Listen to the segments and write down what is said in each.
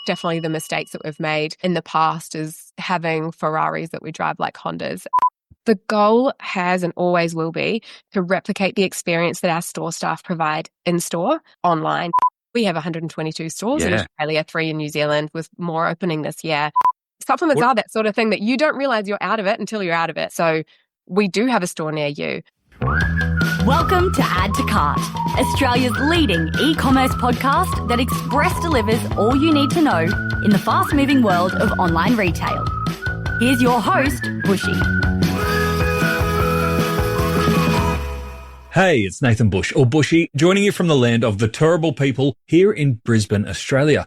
definitely the mistakes that we've made in the past is having Ferraris that we drive like Hondas. The goal has and always will be to replicate the experience that our store staff provide in store online. We have 122 stores in Australia, 3 in New Zealand, with more opening this year. Supplements are that sort of thing that you don't realize you're out of it until you're out of it. So we do have a store near you. Welcome to Add to Cart, Australia's leading e-commerce podcast that express delivers all you need to know in the fast-moving world of online retail. Here's your host, Bushy. Hey, it's Nathan Bush, or Bushy, joining you from the land of the Turrbal people here in Brisbane, Australia.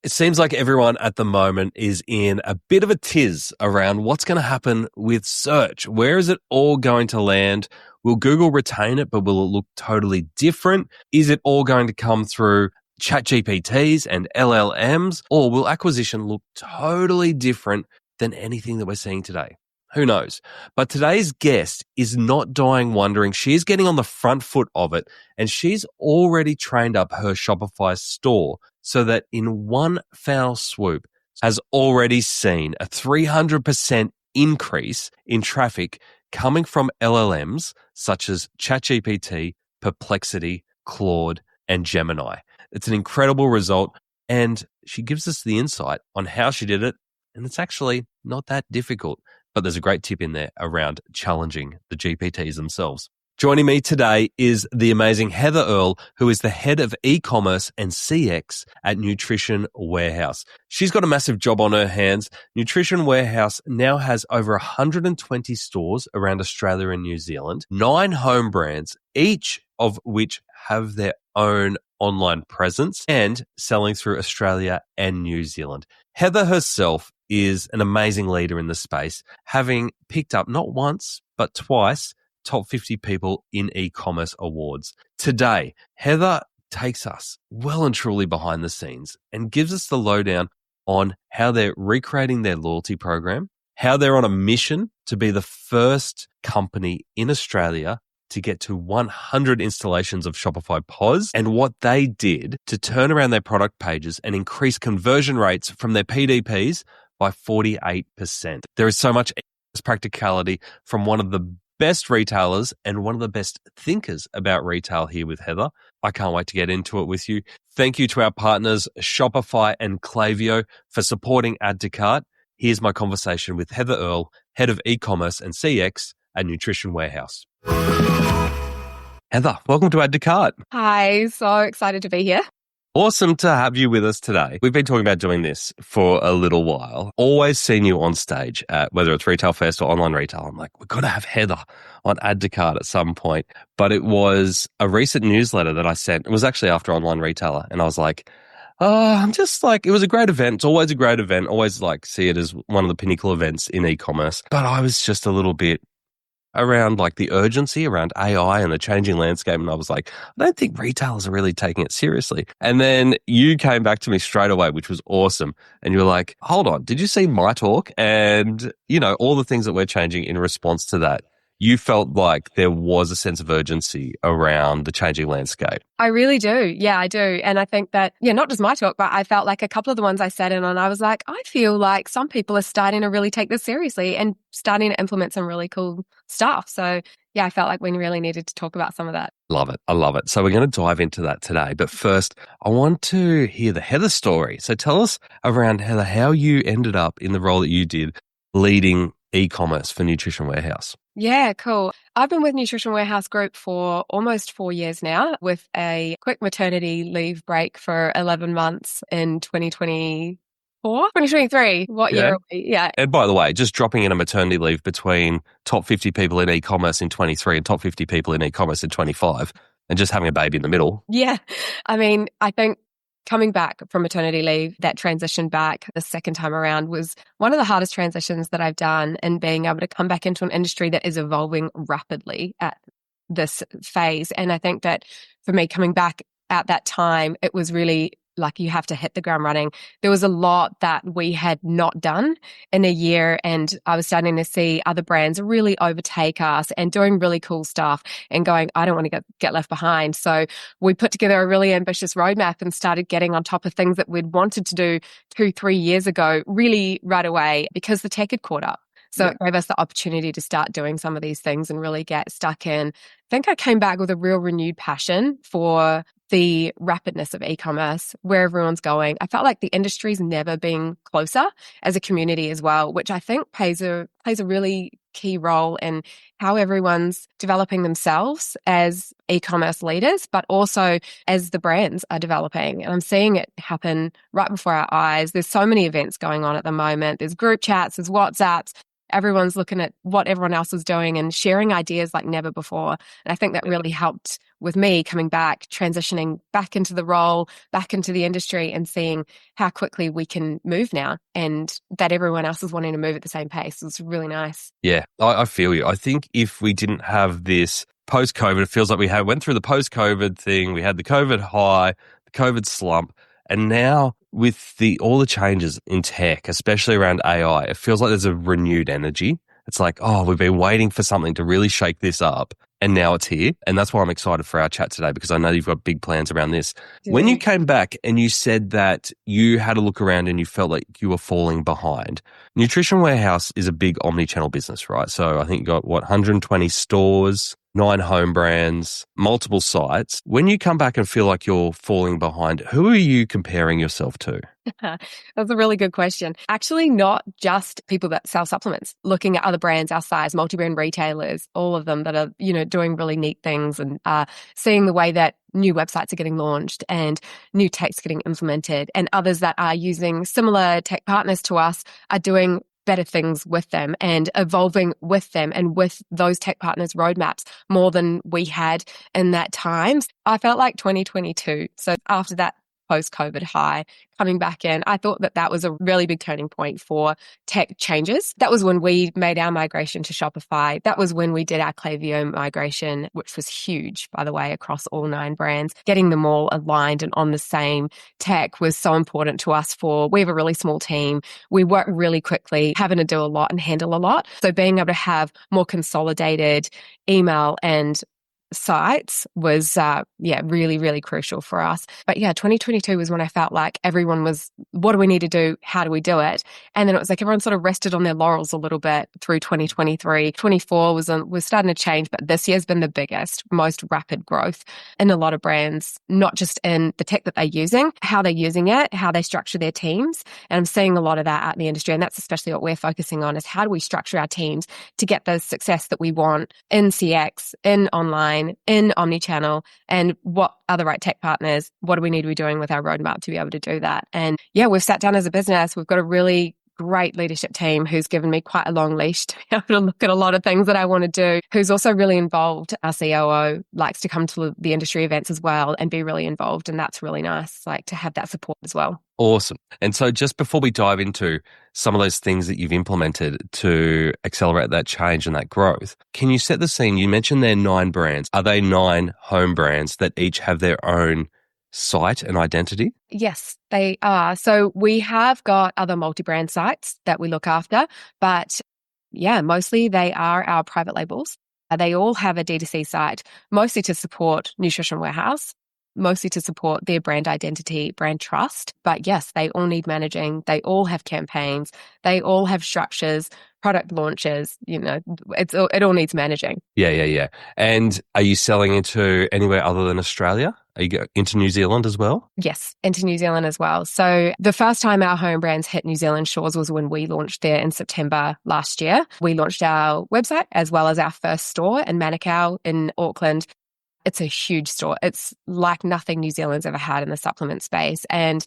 It seems like everyone at the moment is in a bit of a tiz around what's going to happen with search. Where is it all going to land? Will Google retain it, but will it look totally different? Is it all going to come through ChatGPTs and LLMs, or will acquisition look totally different than anything that we're seeing today? Who knows? But today's guest is not dying wondering. She is getting on the front foot of it, and she's already trained up her Shopify store so that in one foul swoop has already seen a 300% increase in traffic coming from LLMs such as ChatGPT, Perplexity, Claude, and Gemini. It's an incredible result, and she gives us the insight on how she did it, and it's actually not that difficult. But there's a great tip in there around challenging the GPTs themselves. Joining me today is the amazing Heather Earl, who is the head of e-commerce and CX at Nutrition Warehouse. She's got a massive job on her hands. Nutrition Warehouse now has over 120 stores around Australia and New Zealand, 9 home brands, each of which have their own online presence and selling through Australia and New Zealand. Heather herself is an amazing leader in the space, having picked up not once, but twice, Top 50 People in E-commerce awards. Today, Heather takes us well and truly behind the scenes and gives us the lowdown on how they're recreating their loyalty program, how they're on a mission to be the first company in Australia to get to 100 installations of Shopify POS, and what they did to turn around their product pages and increase conversion rates from their PDPs by 48%. There is so much practicality from one of the best retailers and one of the best thinkers about retail here with Heather. I can't wait to get into it with you. Thank you to our partners, Shopify and Klaviyo, for supporting Add to Cart. Here's my conversation with Heather Earl, head of e-commerce and CX at Nutrition Warehouse. Heather, welcome to Add to Cart. Hi, so excited to be here. Awesome to have you with us today. We've been talking about doing this for a little while. Always seen you on stage at whether it's Retail Fest or online retail. I'm like, we've got to have Heather on Add to Cart at some point. But it was a recent newsletter that I sent. It was actually after Online Retailer. And I was like, I'm just like, it was a great event. It's always a great event. Always like see it as one of the pinnacle events in e-commerce. But I was just a little bit around like the urgency around AI and the changing landscape. And I was like, I don't think retailers are really taking it seriously. And then you came back to me straight away, which was awesome. And you were like, hold on, did you see my talk? And, you know, all the things that we're changing in response to that. You felt like there was a sense of urgency around the changing landscape. I really do. Yeah, I do. And I think that, not just my talk, but I felt like a couple of the ones I sat in on, I was like, I feel like some people are starting to really take this seriously and starting to implement some really cool stuff. So yeah, I felt like we really needed to talk about some of that. Love it. I love it. So we're going to dive into that today. But first, I want to hear the Heather story. So tell us around, Heather, how you ended up in the role that you did leading e-commerce for Nutrition Warehouse. Yeah, cool. I've been with Nutrition Warehouse Group for almost 4 years now, with a quick maternity leave break for 11 months in 2023. What year are we? Yeah. And by the way, just dropping in a maternity leave between top 50 people in e-commerce in 23 and top 50 people in e-commerce in 25, and just having a baby in the middle. Yeah. I mean, I think coming back from maternity leave, that transition back the second time around was one of the hardest transitions that I've done, and being able to come back into an industry that is evolving rapidly at this phase. And I think that for me, coming back at that time, it was really like you have to hit the ground running. There was a lot that we had not done in a year, and I was starting to see other brands really overtake us and doing really cool stuff and going, I don't want to get left behind. So we put together a really ambitious roadmap and started getting on top of things that we'd wanted to do 2-3 years ago, really right away, because the tech had caught up. So it gave us the opportunity to start doing some of these things and really get stuck in. I think I came back with a real renewed passion for the rapidness of e-commerce, where everyone's going. I felt like the industry's never been closer as a community as well, which I think plays a really key role in how everyone's developing themselves as e-commerce leaders, but also as the brands are developing. And I'm seeing it happen right before our eyes. There's so many events going on at the moment. There's group chats, there's WhatsApps. Everyone's looking at what everyone else is doing and sharing ideas like never before. And I think that really helped with me coming back, transitioning back into the role, back into the industry, and seeing how quickly we can move now and that everyone else is wanting to move at the same pace. It's really nice. Yeah, I feel you. I think if we didn't have this post-COVID, it feels like we went through the post-COVID thing. We had the COVID high, the COVID slump, and now with all the changes in tech, especially around AI, it feels like there's a renewed energy. It's like, oh, we've been waiting for something to really shake this up, and now it's here. And that's why I'm excited for our chat today, because I know you've got big plans around this. Yeah. When you came back and you said that you had a look around and you felt like you were falling behind, Nutrition Warehouse is a big omni-channel business, right? So I think you got, 120 stores, 9 home brands, multiple sites. When you come back and feel like you're falling behind, who are you comparing yourself to? That's a really good question. Actually, not just people that sell supplements, looking at other brands our size, multi-brand retailers, all of them that are, doing really neat things, and seeing the way that new websites are getting launched and new tech's getting implemented, and others that are using similar tech partners to us are doing better things with them and evolving with them and with those tech partners' roadmaps more than we had in that time. I felt like 2022. So after that post-COVID high, coming back in, I thought that was a really big turning point for tech changes. That was when we made our migration to Shopify. That was when we did our Klaviyo migration, which was huge, by the way, across all 9 brands. Getting them all aligned and on the same tech was so important to us. We have a really small team. We work really quickly, having to do a lot and handle a lot. So being able to have more consolidated email and sites was, really, really crucial for us. But 2022 was when I felt like everyone was, what do we need to do? How do we do it? And then it was like everyone sort of rested on their laurels a little bit through 2023. 24 was starting to change, but this year's been the biggest, most rapid growth in a lot of brands, not just in the tech that they're using, how they're using it, how they structure their teams. And I'm seeing a lot of that out in the industry. And that's especially what we're focusing on, is how do we structure our teams to get the success that we want in CX, in online, in omnichannel, and what are the right tech partners? What do we need to be doing with our roadmap to be able to do that? And we've sat down as a business. We've got a really great leadership team who's given me quite a long leash to be able to look at a lot of things that I want to do, who's also really involved. Our COO likes to come to the industry events as well and be really involved. And that's really nice, like to have that support as well. Awesome. And so just before we dive into some of those things that you've implemented to accelerate that change and that growth, can you set the scene? You mentioned there are 9 brands. Are they 9 home brands that each have their own site and identity? Yes, they are. So we have got other multi-brand sites that we look after, but mostly they are our private labels. They all have a D2C site, mostly to support Nutrition Warehouse, mostly to support their brand identity, brand trust. But yes, they all need managing. They all have campaigns. They all have structures, product launches. It all needs managing. Yeah. And are you selling into anywhere other than Australia? Are you into New Zealand as well? Yes, into New Zealand as well. So the first time our home brands hit New Zealand shores was when we launched there in September last year. We launched our website as well as our first store in Manukau in Auckland. It's a huge store. It's like nothing New Zealand's ever had in the supplement space. And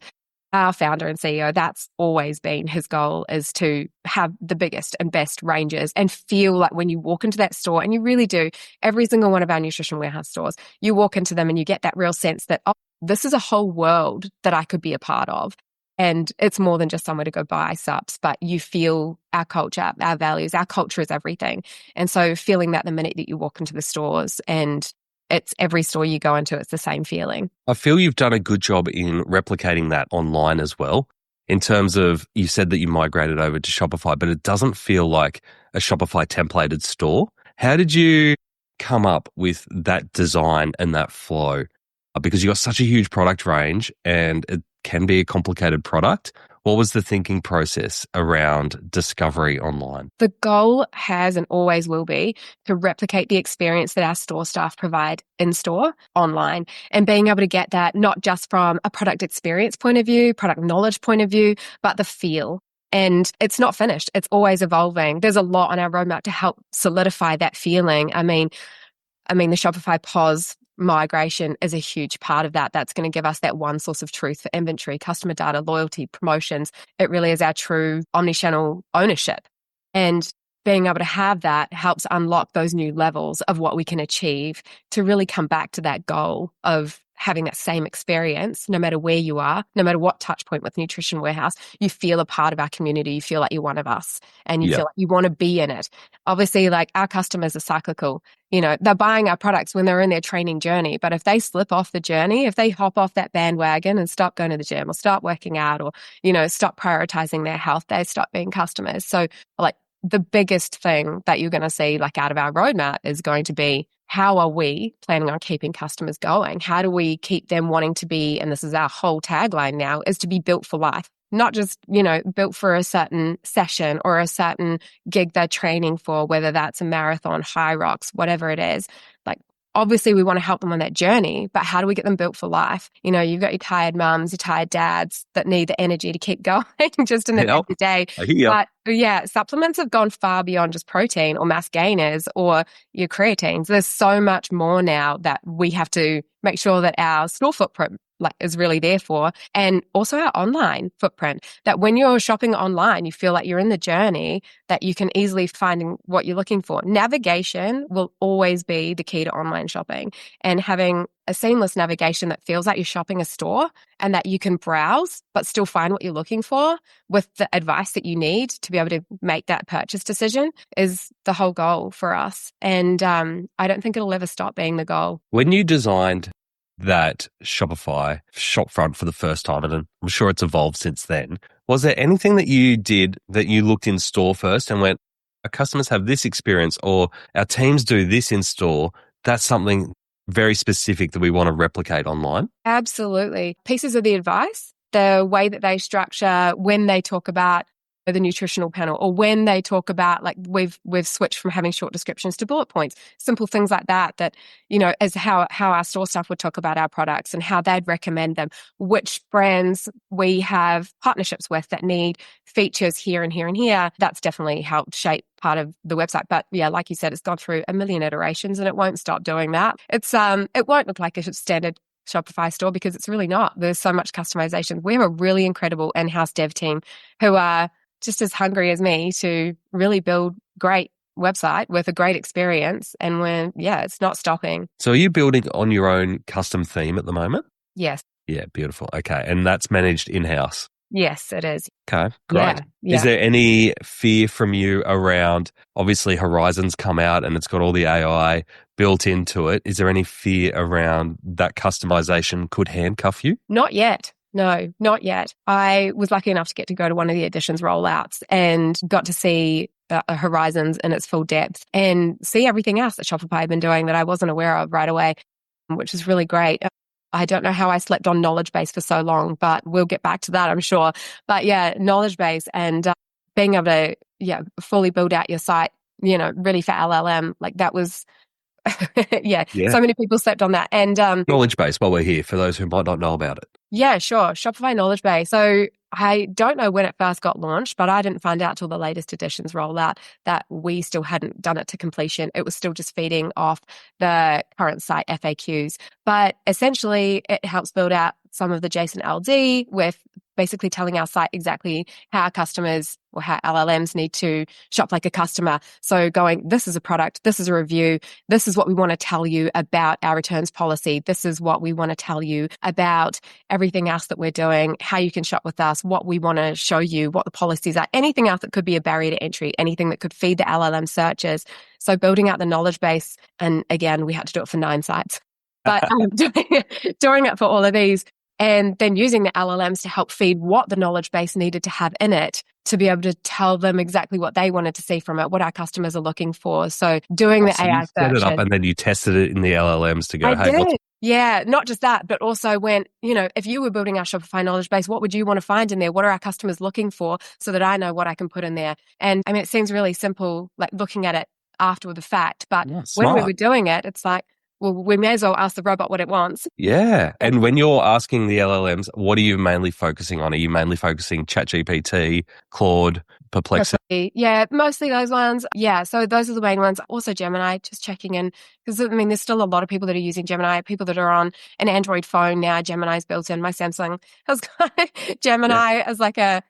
our founder and CEO, that's always been his goal, is to have the biggest and best ranges and feel like when you walk into that store, and you really do, every single one of our Nutrition Warehouse stores, you walk into them and you get that real sense that, oh, this is a whole world that I could be a part of. And it's more than just somewhere to go buy subs, but you feel our culture, our values, our culture is everything. And so feeling that the minute that you walk into the stores, and it's every store you go into, it's the same feeling. I feel you've done a good job in replicating that online as well. In terms of, you said that you migrated over to Shopify, but it doesn't feel like a Shopify templated store. How did you come up with that design and that flow? Because you got such a huge product range and it can be a complicated product. What was the thinking process around discovery online? The goal has and always will be to replicate the experience that our store staff provide in store online, and being able to get that not just from a product experience point of view, product knowledge point of view, but the feel. And it's not finished. It's always evolving. There's a lot on our roadmap to help solidify that feeling. I mean, the Shopify POS migration is a huge part of that. That's going to give us that one source of truth for inventory, customer data, loyalty, promotions. It really is our true omnichannel ownership. And being able to have that helps unlock those new levels of what we can achieve to really come back to that goal of having that same experience, no matter where you are, no matter what touch point with Nutrition Warehouse, you feel a part of our community. You feel like you're one of us and you feel like you want to be in it. Obviously, like, our customers are cyclical. They're buying our products when they're in their training journey. But if they slip off the journey, if they hop off that bandwagon and stop going to the gym or start working out or, stop prioritizing their health, they stop being customers. So, like, the biggest thing that you're going to see, like, out of our roadmap is going to be, how are we planning on keeping customers going? How do we keep them wanting to be, and this is our whole tagline now, is to be built for life, not just, built for a certain session or a certain gig they're training for, whether that's a marathon, high rocks, whatever it is. Like, obviously we want to help them on that journey, but how do we get them built for life? You've got your tired mums, your tired dads that need the energy to keep going just in the day-to-day. But yeah, supplements have gone far beyond just protein or mass gainers or your creatines. There's so much more now that we have to make sure that our store footprint is really there for, and also our online footprint, that when you're shopping online, you feel like you're in the journey, that you can easily find what you're looking for. Navigation will always be the key to online shopping, and having a seamless navigation that feels like you're shopping a store and that you can browse but still find what you're looking for with the advice that you need to be able to make that purchase decision is the whole goal for us. And I don't think it'll ever stop being the goal. When you designed that Shopify shopfront for the first time, and I'm sure it's evolved since then, was there anything that you did that you looked in store first and went, our customers have this experience, or our teams do this in store, that's something very specific that we want to replicate online? Absolutely. Pieces of the advice, the way that they structure when they talk about the nutritional panel, or when they talk about, like, we've switched from having short descriptions to bullet points, simple things like that, is how our store staff would talk about our products and how they'd recommend them, which brands we have partnerships with that need features here and here and here. That's definitely helped shape part of the website. But yeah, like you said, it's gone through a million iterations and it won't stop doing that. It won't look like a standard Shopify store because it's really not. There's so much customization. We have a really incredible in-house dev team who are just as hungry as me to really build great website with a great experience. And it's not stopping. So are you building on your own custom theme at the moment? Yes. Yeah, beautiful. Okay. And that's managed in-house? Yes, it is. Okay, great. Yeah. Is there any fear from you around, obviously Horizon's come out and it's got all the AI built into it. Is there any fear around that customization could handcuff you? Not yet. No, not yet. I was lucky enough to get to go to one of the Editions rollouts and got to see Horizons in its full depth and see everything else that Shopify had been doing that I wasn't aware of right away, which is really great. I don't know how I slept on knowledge base for so long, but we'll get back to that, I'm sure. But yeah, knowledge base and being able to fully build out your site, really for LLM, like that was... yeah, so many people slept on that. And knowledge base, while we're here, for those who might not know about it. Yeah, sure. Shopify knowledge base. So I don't know when it first got launched, but I didn't find out till the latest editions rollout that we still hadn't done it to completion. It was still just feeding off the current site FAQs. But essentially, it helps build out some of the JSON LD with basically telling our site exactly how our customers or how LLMs need to shop like a customer. So going, this is a product, this is a review, this is what we want to tell you about our returns policy, this is what we want to tell you about everything else that we're doing, how you can shop with us, what we want to show you, what the policies are, anything else that could be a barrier to entry, anything that could feed the LLM searches. So building out the knowledge base, and again, we had to do it for 9 sites, but doing it for all of these, and then using the LLMs to help feed what the knowledge base needed to have in it to be able to tell them exactly what they wanted to see from it, what our customers are looking for. So doing the AI you set it up searches. and then you tested it in the LLMs to go, I hey, did. Yeah, not just that, but also when, if you were building our Shopify knowledge base, what would you want to find in there? What are our customers looking for so that I know what I can put in there? And I mean, it seems really simple, like looking at it after the fact, but when we were doing it, it's like, well, we may as well ask the robot what it wants. Yeah. And when you're asking the LLMs, what are you mainly focusing on? Are you mainly focusing ChatGPT, Claude, Perplexity? Yeah, mostly those ones. Yeah, so those are the main ones. Also Gemini, just checking in. Because, I mean, there's still a lot of people that are using Gemini, people that are on an Android phone now. Gemini's built in. My Samsung has got Gemini as like an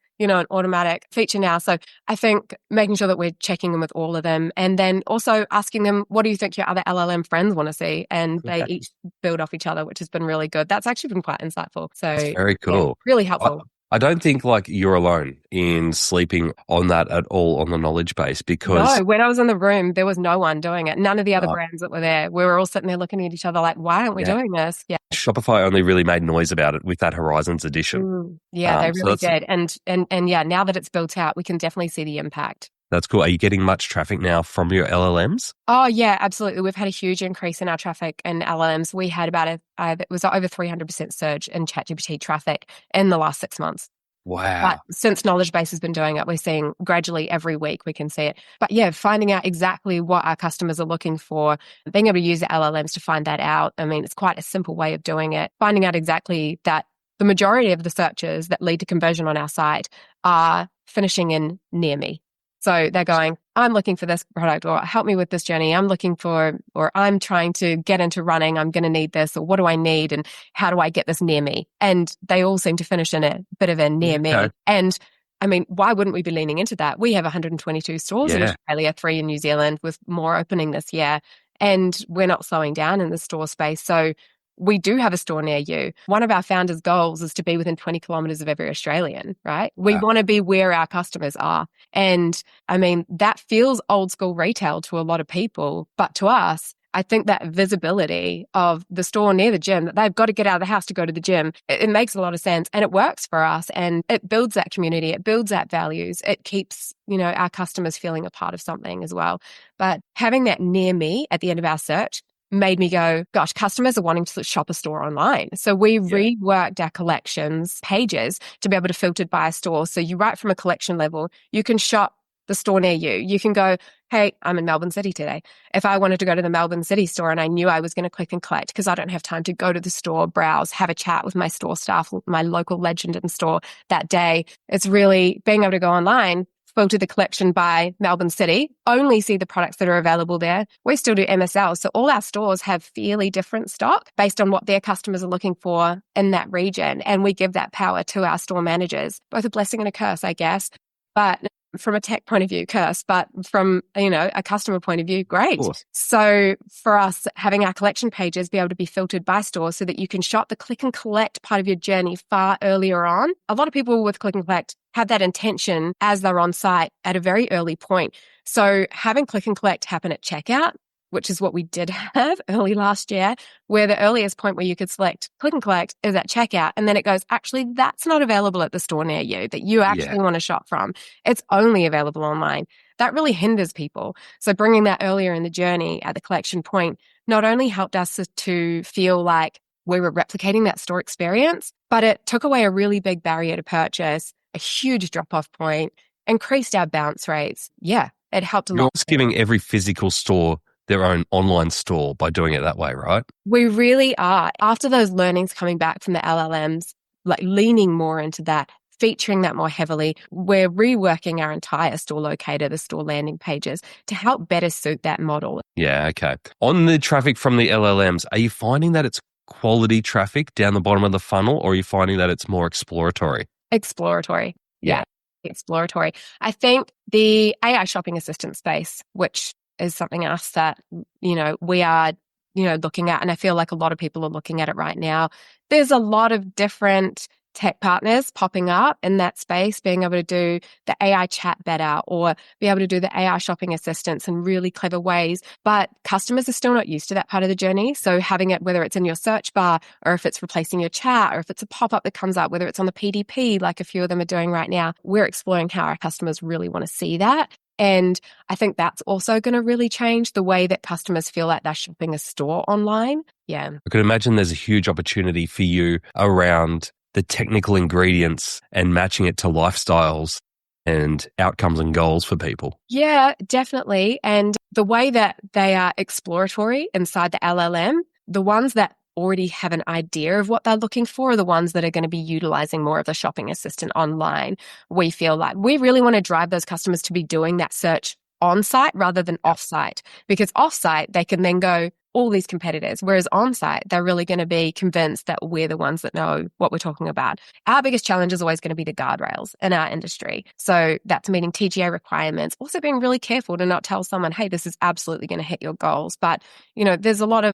automatic feature now. So I think making sure that we're checking in with all of them, and then also asking them, what do you think your other LLM friends want to see? And they each build off each other, which has been really good. That's actually been quite insightful. So that's very cool. Yeah, really helpful. I don't think like you're alone in sleeping on that at all on the knowledge base, because no, when I was in the room, there was no one doing it. None of the other brands that were there. We were all sitting there looking at each other like, why aren't we doing this? Yeah. Shopify only really made noise about it with that Horizons edition. Yeah, they really did. And yeah, now that it's built out, we can definitely see the impact. That's cool. Are you getting much traffic now from your LLMs? Oh, yeah, absolutely. We've had a huge increase in our traffic in LLMs. We had about it was over 300% surge in ChatGPT traffic in the last 6 months. Wow. But since Knowledge Base has been doing it, we're seeing gradually every week we can see it. But yeah, finding out exactly what our customers are looking for, being able to use the LLMs to find that out. I mean, it's quite a simple way of doing it. Finding out exactly that the majority of the searches that lead to conversion on our site are finishing in near me. So they're going, I'm looking for this product, or help me with this journey. I'm looking for, or I'm trying to get into running. I'm going to need this, or what do I need? And how do I get this near me? And they all seem to finish in a bit of a near me. And I mean, why wouldn't we be leaning into that? We have 122 stores in Australia, 3 in New Zealand, with more opening this year. And we're not slowing down in the store space. So we do have a store near you. One of our founders' goals is to be within 20 kilometers of every Australian, right? We want to be where our customers are. And I mean, that feels old school retail to a lot of people, but to us, I think that visibility of the store near the gym, that they've got to get out of the house to go to the gym, it makes a lot of sense, and it works for us, and it builds that community, it builds that values, it keeps, our customers feeling a part of something as well. But having that near me at the end of our search made me go, gosh, customers are wanting to shop a store online. So we reworked our collections pages to be able to filter by a store. So you write from a collection level, you can shop the store near you. You can go, hey, I'm in Melbourne City today. If I wanted to go to the Melbourne City store and I knew I was going to click and collect because I don't have time to go to the store, browse, have a chat with my store staff, my local legend in store that day, it's really being able to go online, filter the collection by Melbourne City, only see the products that are available there. We still do MSL. So all our stores have fairly different stock based on what their customers are looking for in that region. And we give that power to our store managers, both a blessing and a curse, I guess. But from a tech point of view, curse, but from, a customer point of view, great. So for us, having our collection pages be able to be filtered by store so that you can shop the click and collect part of your journey far earlier on. A lot of people with click and collect have that intention as they're on site at a very early point. So having click and collect happen at checkout, which is what we did have early last year, where the earliest point where you could select click and collect is at checkout. And then it goes, actually, that's not available at the store near you that you actually want to shop from. It's only available online. That really hinders people. So bringing that earlier in the journey at the collection point not only helped us to feel like we were replicating that store experience, but it took away a really big barrier to purchase, a huge drop-off point, increased our bounce rates. Yeah, it helped a lot. You're also giving every physical store their own online store by doing it that way, right? We really are. After those learnings coming back from the LLMs, like leaning more into that, featuring that more heavily, we're reworking our entire store locator, the store landing pages, to help better suit that model. Yeah, okay. On the traffic from the LLMs, are you finding that it's quality traffic down the bottom of the funnel, or are you finding that it's more exploratory? Exploratory. Yeah. Exploratory. I think the AI shopping assistant space, which is something else that, we are, looking at, and I feel like a lot of people are looking at it right now. There's a lot of different tech partners popping up in that space, being able to do the AI chat better or be able to do the AI shopping assistants in really clever ways. But customers are still not used to that part of the journey. So having it, whether it's in your search bar or if it's replacing your chat or if it's a pop-up that comes up, whether it's on the PDP, like a few of them are doing right now, we're exploring how our customers really want to see that. And I think that's also going to really change the way that customers feel like they're shopping a store online. Yeah. I could imagine there's a huge opportunity for you around the technical ingredients and matching it to lifestyles and outcomes and goals for people. Yeah, definitely. And the way that they are exploratory inside the LLM, the ones that already have an idea of what they're looking for are the ones that are going to be utilizing more of the shopping assistant online. We feel like we really want to drive those customers to be doing that search on-site rather than off-site, because off-site, they can then go all these competitors, whereas on-site, they're really going to be convinced that we're the ones that know what we're talking about. Our biggest challenge is always going to be the guardrails in our industry. So that's meeting TGA requirements, also being really careful to not tell someone, hey, this is absolutely going to hit your goals. But, there's a lot of,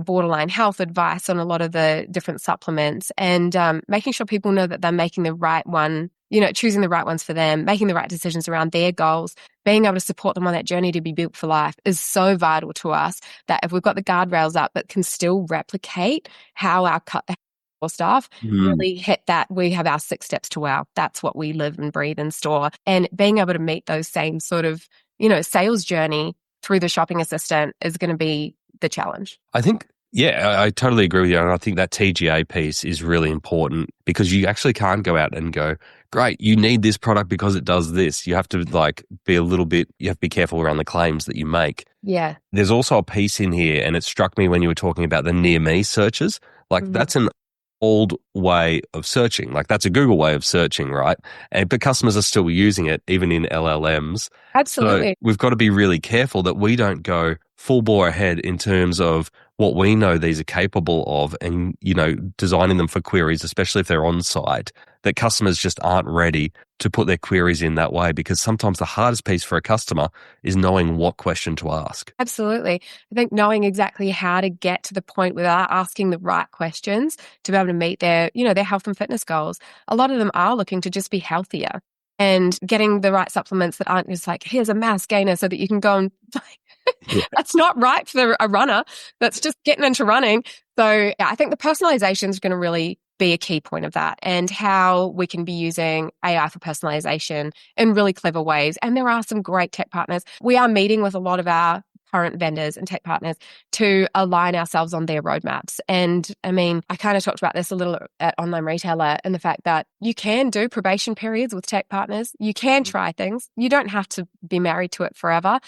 borderline health advice on a lot of the different supplements, and making sure people know that they're making the right one, choosing the right ones for them, making the right decisions around their goals, being able to support them on that journey to be built for life is so vital to us that if we've got the guardrails up but can still replicate how our staff really hit that, we have our 6 steps to wow. That's what we live and breathe in store. And being able to meet those same sort of, sales journey through the shopping assistant is going to be the challenge. I think, I totally agree with you. And I think that TGA piece is really important because you actually can't go out and go, great, you need this product because it does this. You have to you have to be careful around the claims that you make. Yeah. There's also a piece in here, and it struck me when you were talking about the near me searches. That's an old way of searching. That's a Google way of searching, right? But customers are still using it, even in LLMs. Absolutely. So we've got to be really careful that we don't go full bore ahead in terms of what we know these are capable of and, designing them for queries, especially if they're on site, that customers just aren't ready to put their queries in that way, because sometimes the hardest piece for a customer is knowing what question to ask. Absolutely. I think knowing exactly how to get to the point without asking the right questions to be able to meet their, their health and fitness goals. A lot of them are looking to just be healthier and getting the right supplements that aren't just here's a mass gainer so that you can go and that's not right for a runner. That's just getting into running. So I think the personalization is going to really be a key point of that, and how we can be using AI for personalization in really clever ways. And there are some great tech partners. We are meeting with a lot of our current vendors and tech partners to align ourselves on their roadmaps. And I kind of talked about this a little at Online Retailer, and the fact that you can do probation periods with tech partners. You can try things. You don't have to be married to it forever.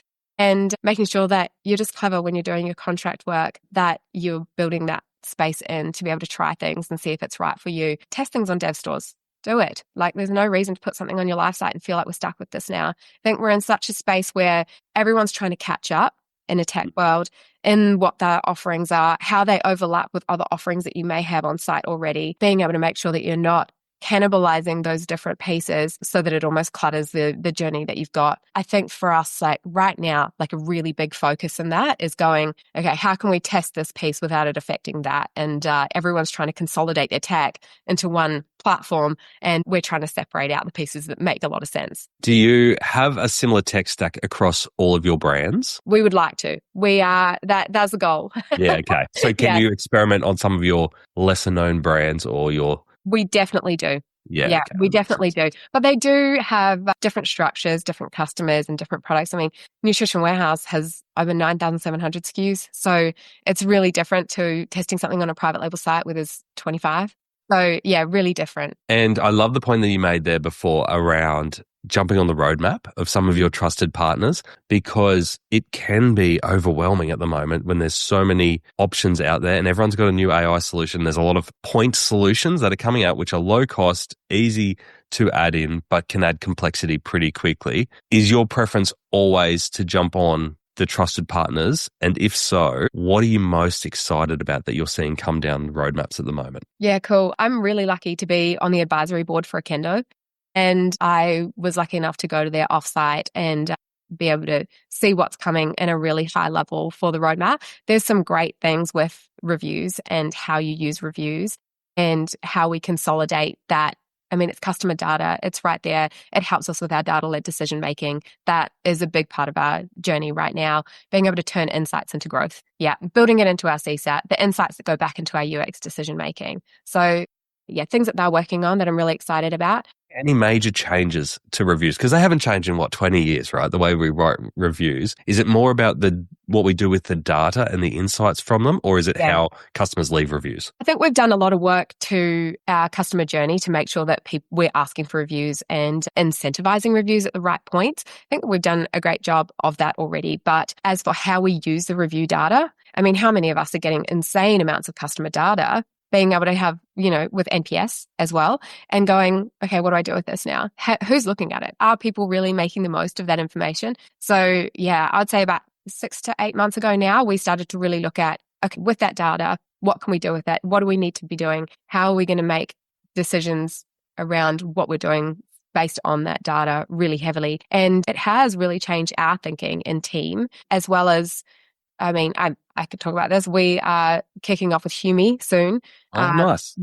And making sure that you're just clever when you're doing your contract work, that you're building that space in to be able to try things and see if it's right for you. Test things on dev stores. Do it. There's no reason to put something on your live site and feel like we're stuck with this now. I think we're in such a space where everyone's trying to catch up in a tech world in what their offerings are, how they overlap with other offerings that you may have on site already, being able to make sure that you're not cannibalizing those different pieces so that it almost clutters the journey that you've got. I think for us, right now, a really big focus in that is going, okay, how can we test this piece without it affecting that? And everyone's trying to consolidate their tech into one platform, and we're trying to separate out the pieces that make a lot of sense. Do you have a similar tech stack across all of your brands? We would like to. We are, that's the goal. Yeah, okay. So can you experiment on some of your lesser known brands or your... We definitely do. Yeah, okay, we makes definitely sense. do. But they do have different structures, different customers, and different products. Nutrition Warehouse has over 9,700 SKUs. So it's really different to testing something on a private label site where there's 25. So yeah, really different. And I love the point that you made there before around jumping on the roadmap of some of your trusted partners, because it can be overwhelming at the moment when there's so many options out there and everyone's got a new AI solution. There's a lot of point solutions that are coming out, which are low cost, easy to add in, but can add complexity pretty quickly. Is your preference always to jump on the trusted partners? And if so, what are you most excited about that you're seeing come down the roadmaps at the moment? Yeah, cool. I'm really lucky to be on the advisory board for Akendo. And I was lucky enough to go to their offsite and be able to see what's coming in a really high level for the roadmap. There's some great things with reviews and how you use reviews and how we consolidate that. I mean, it's customer data. It's right there. It helps us with our data-led decision making. That is a big part of our journey right now, being able to turn insights into growth. Yeah, building it into our CSAT, the insights that go back into our UX decision making. So yeah, things that they're working on that I'm really excited about. Any major changes to reviews? Because they haven't changed in 20 years, right? The way we write reviews. Is it more about what we do with the data and the insights from them, or is it how customers leave reviews? I think we've done a lot of work to our customer journey to make sure that we're asking for reviews and incentivizing reviews at the right point. I think we've done a great job of that already. But as for how we use the review data, I mean, how many of us are getting insane amounts of customer data? Being able to have, with NPS as well and going, okay, what do I do with this now? Who's looking at it? Are people really making the most of that information? So yeah, I'd say about 6 to 8 months ago now, we started to really look at, okay, with that data, what can we do with it? What do we need to be doing? How are we going to make decisions around what we're doing based on that data really heavily? And it has really changed our thinking in team, as well as, I mean, I could talk about this. We are kicking off with Humi soon. Oh, nice.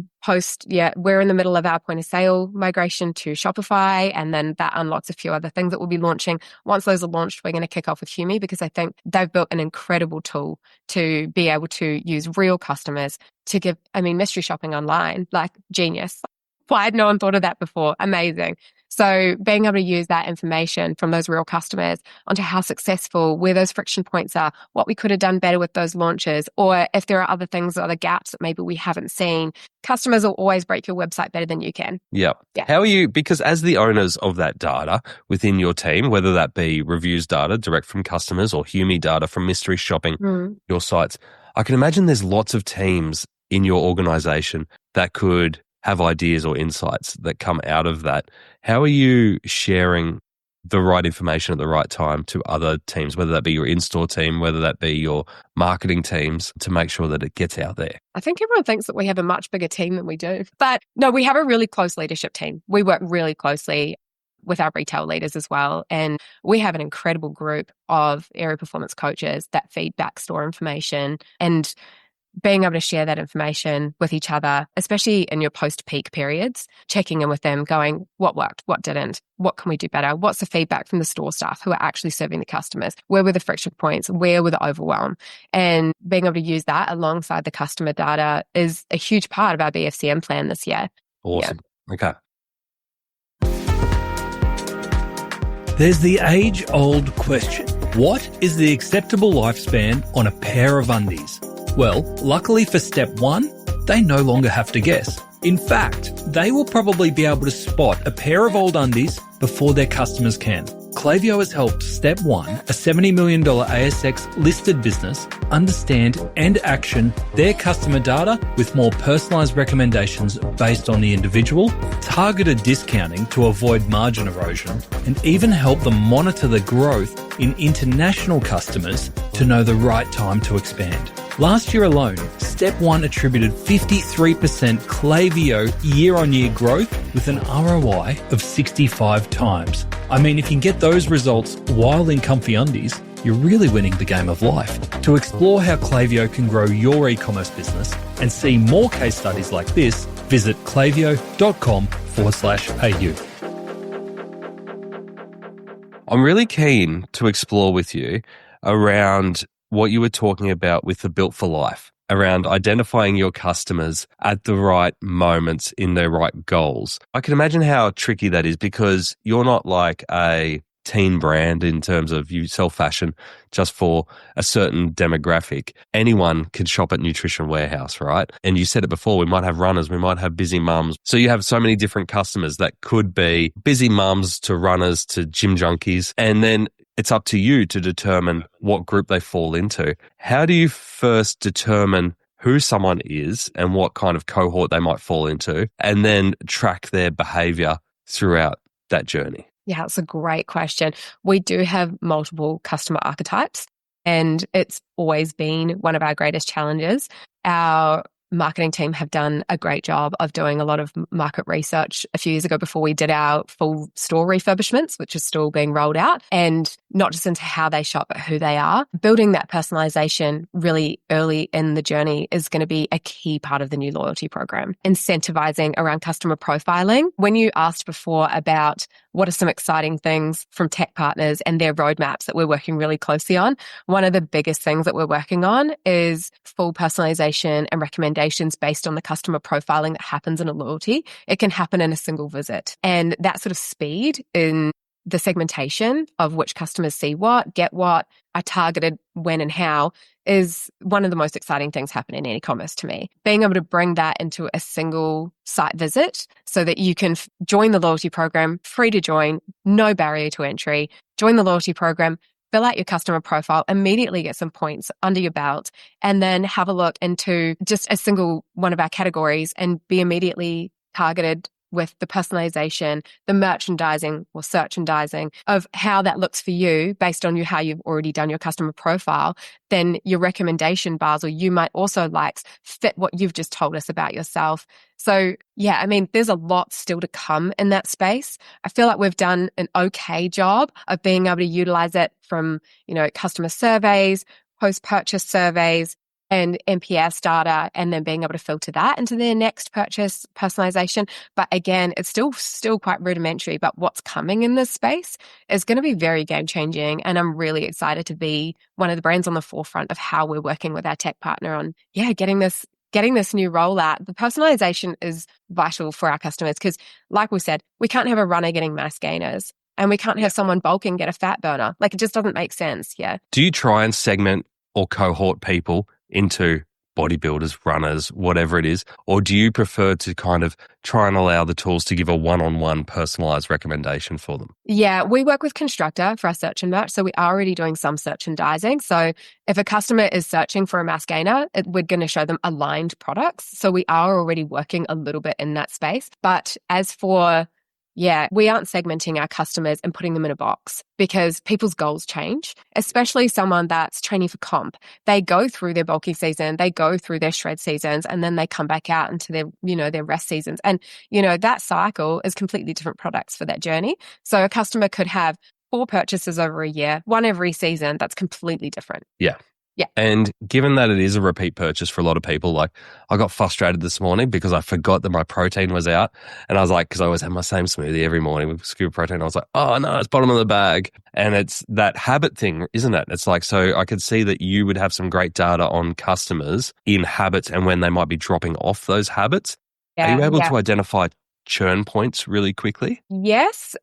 We're in the middle of our point of sale migration to Shopify, and then that unlocks a few other things that we'll be launching. Once those are launched, we're going to kick off with Humi because I think they've built an incredible tool to be able to use real customers to give, mystery shopping online, like genius. Why had no one thought of that before? Amazing. So being able to use that information from those real customers onto how successful, where those friction points are, what we could have done better with those launches, or if there are other things, other gaps that maybe we haven't seen. Customers will always break your website better than you can. Yeah. How are you, because as the owners of that data within your team, whether that be reviews data direct from customers or Humi data from mystery shopping your sites, I can imagine there's lots of teams in your organization that could have ideas or insights that come out of that. How are you sharing the right information at the right time to other teams, whether that be your in-store team, whether that be your marketing teams, to make sure that it gets out there? I think everyone thinks that we have a much bigger team than we do. But no, we have a really close leadership team. We work really closely with our retail leaders as well. And we have an incredible group of area performance coaches that feed back store information, and being able to share that information with each other, especially in your post-peak periods, checking in with them, going, what worked, what didn't, what can we do better? What's the feedback from the store staff who are actually serving the customers? Where were the friction points? Where were the overwhelm? And being able to use that alongside the customer data is a huge part of our BFCM plan this year. Awesome. Yeah. Okay. There's the age-old question. What is the acceptable lifespan on a pair of undies? Well, luckily for step 1, they no longer have to guess. In fact, they will probably be able to spot a pair of old undies before their customers can. Klaviyo has helped Step 1, a $70 million ASX listed business, understand and action their customer data with more personalised recommendations based on the individual, targeted discounting to avoid margin erosion, and even help them monitor the growth in international customers to know the right time to expand. Last year alone, Step 1 attributed 53% Klaviyo year-on-year growth with an ROI of 65 times. I mean, if you can get those results while in comfy undies, you're really winning the game of life. To explore how Klaviyo can grow your e-commerce business and see more case studies like this, visit klaviyo.com/au. I'm really keen to explore with you around what you were talking about with the Built for Life, around identifying your customers at the right moments in their right goals. I can imagine how tricky that is, because you're not like a teen brand in terms of you sell fashion just for a certain demographic. Anyone can shop at Nutrition Warehouse, right? And you said it before, we might have runners, we might have busy mums. So you have so many different customers that could be busy mums to runners to gym junkies. And then it's up to you to determine what group they fall into. How do you first determine who someone is and what kind of cohort they might fall into, and then track their behavior throughout that journey? Yeah, that's a great question. We do have multiple customer archetypes. And it's always been one of our greatest challenges. Our marketing team have done a great job of doing a lot of market research a few years ago before we did our full store refurbishments, which is still being rolled out, and not just into how they shop, but who they are. Building that personalization really early in the journey is going to be a key part of the new loyalty program. Incentivizing around customer profiling. When you asked before about what are some exciting things from tech partners and their roadmaps that we're working really closely on, one of the biggest things that we're working on is full personalization and recommendations based on the customer profiling that happens in a loyalty. It can happen in a single visit. And that sort of speed in the segmentation of which customers see what, get what, are targeted when and how is one of the most exciting things happening in e-commerce to me. Being able to bring that into a single site visit so that you can join the loyalty program, free to join, no barrier to entry, join the loyalty program, fill out your customer profile, immediately get some points under your belt, and then have a look into just a single one of our categories and be immediately targeted with the personalization, the merchandising or searchandising of how that looks for you based on how you've already done your customer profile. Then your recommendation bars or you might also likes fit what you've just told us about yourself. So yeah, I mean, there's a lot still to come in that space. I feel like we've done an okay job of being able to utilize it from, customer surveys, post-purchase surveys, and NPS data, and then being able to filter that into their next purchase personalization. But again, it's still quite rudimentary, but what's coming in this space is going to be very game changing. And I'm really excited to be one of the brands on the forefront of how we're working with our tech partner on, getting this new rollout. The personalization is vital for our customers because, like we said, we can't have a runner getting mass gainers and we can't have someone bulking get a fat burner. Like, it just doesn't make sense. Yeah. Do you try and segment or cohort people into bodybuilders, runners, whatever it is? Or do you prefer to kind of try and allow the tools to give a one-on-one personalized recommendation for them? Yeah, we work with Constructor for our search and merch. So we are already doing some merchandising. So if a customer is searching for a mass gainer, we're going to show them aligned products. So we are already working a little bit in that space. But as for we aren't segmenting our customers and putting them in a box because people's goals change, especially someone that's training for comp. They go through their bulking season, they go through their shred seasons, and then they come back out into their rest seasons. And, that cycle is completely different products for that journey. So a customer could have 4 purchases over a year, 1 every season. That's completely different. Yeah. Yeah. And given that it is a repeat purchase for a lot of people, like I got frustrated this morning because I forgot that my protein was out. And I was like, because I always have my same smoothie every morning with scuba protein. I was like, oh no, it's bottom of the bag. And it's that habit thing, isn't it? It's like, so I could see that you would have some great data on customers in habits and when they might be dropping off those habits. Are you able to identify churn points really quickly? Yes.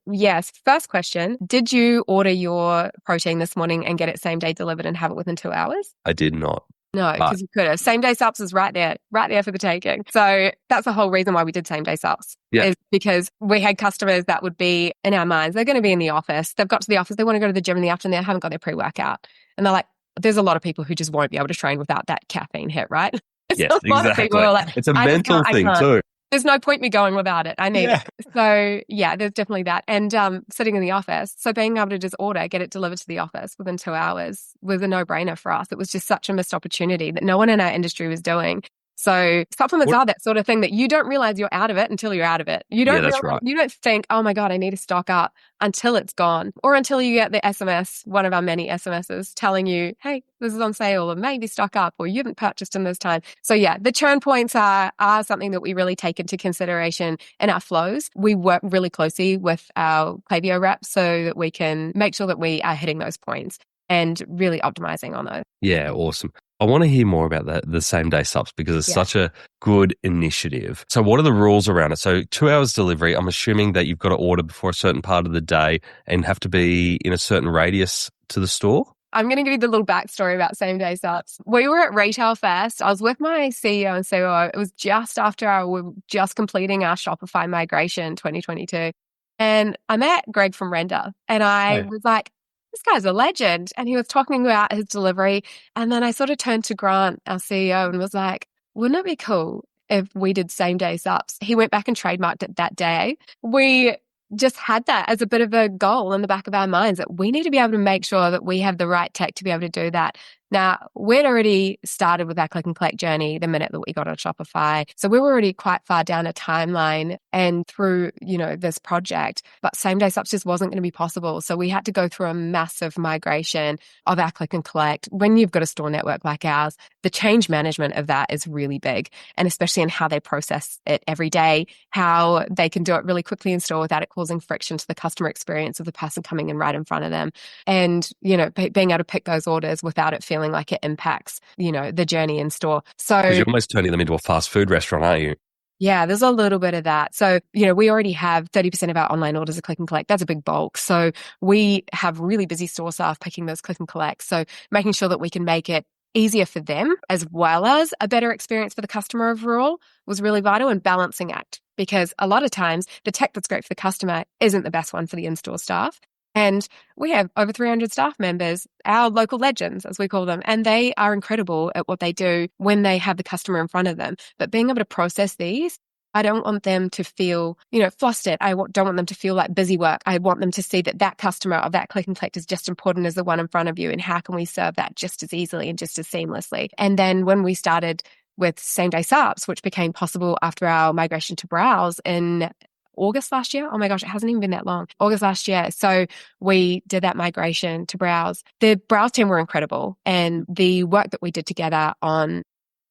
First question, did you order your protein this morning and get it same day delivered and have it within 2 hours? I did not. No, because you could have. Same day subs is right there for the taking. So that's the whole reason why we did same day subs. Yeah. Is because we had customers that would be in our minds, they're going to be in the office. They've got to the office, they want to go to the gym in the afternoon, they haven't got their pre-workout. And they're like, there's a lot of people who just won't be able to train without that caffeine hit, right? Yes, exactly. Like, it's a mental thing too. There's no point me going without it. I need it. So there's definitely that. And sitting in the office, so being able to just get it delivered to the office within 2 hours was a no-brainer for us. It was just such a missed opportunity that no one in our industry was doing. So supplements are that sort of thing that you don't realize you're out of it until you're out of it. You don't You don't think, oh my God, I need to stock up until it's gone, or until you get the SMS, one of our many SMSs telling you, hey, this is on sale, or maybe stock up, or you haven't purchased in this time. So the churn points are something that we really take into consideration in our flows. We work really closely with our Klaviyo reps so that we can make sure that we are hitting those points and really optimizing on those. Yeah, awesome. I want to hear more about the same day subs because it's such a good initiative. So what are the rules around it? So 2 hours delivery, I'm assuming that you've got to order before a certain part of the day and have to be in a certain radius to the store? I'm going to give you the little backstory about same day subs. We were at Retail Fest. I was with my CEO and COO. It was just after we were just completing our Shopify migration 2022. And I met Greg from Render and I was like, this guy's a legend. And he was talking about his delivery. And then I sort of turned to Grant, our CEO, and was like, wouldn't it be cool if we did same day subs? He went back and trademarked it that day. We just had that as a bit of a goal in the back of our minds that we need to be able to make sure that we have the right tech to be able to do that. Now, we'd already started with our click and collect journey the minute that we got on Shopify. So we were already quite far down a timeline and through, this project, but same day subs just wasn't going to be possible. So we had to go through a massive migration of our click and collect. When you've got a store network like ours, the change management of that is really big, and especially in how they process it every day, how they can do it really quickly in store without it causing friction to the customer experience of the person coming in right in front of them. And, being able to pick those orders without it feeling like it impacts, the journey in store. So because you're almost turning them into a fast food restaurant, aren't you? Yeah, there's a little bit of that. So, we already have 30% of our online orders are click and collect. That's a big bulk. So we have really busy store staff picking those click and collects. So making sure that we can make it easier for them as well as a better experience for the customer overall was really vital, and balancing act, because a lot of times the tech that's great for the customer isn't the best one for the in-store staff. And we have over 300 staff members, our local legends, as we call them, and they are incredible at what they do when they have the customer in front of them. But being able to process these, I don't want them to feel, flustered. I don't want them to feel like busy work. I want them to see that customer of that click and collect is just important as the one in front of you, and how can we serve that just as easily and just as seamlessly. And then when we started with same day subs, which became possible after our migration to Browse in August last year. Oh my gosh, it hasn't even been that long. August last year. So we did that migration to Browse. The Browse team were incredible. And the work that we did together on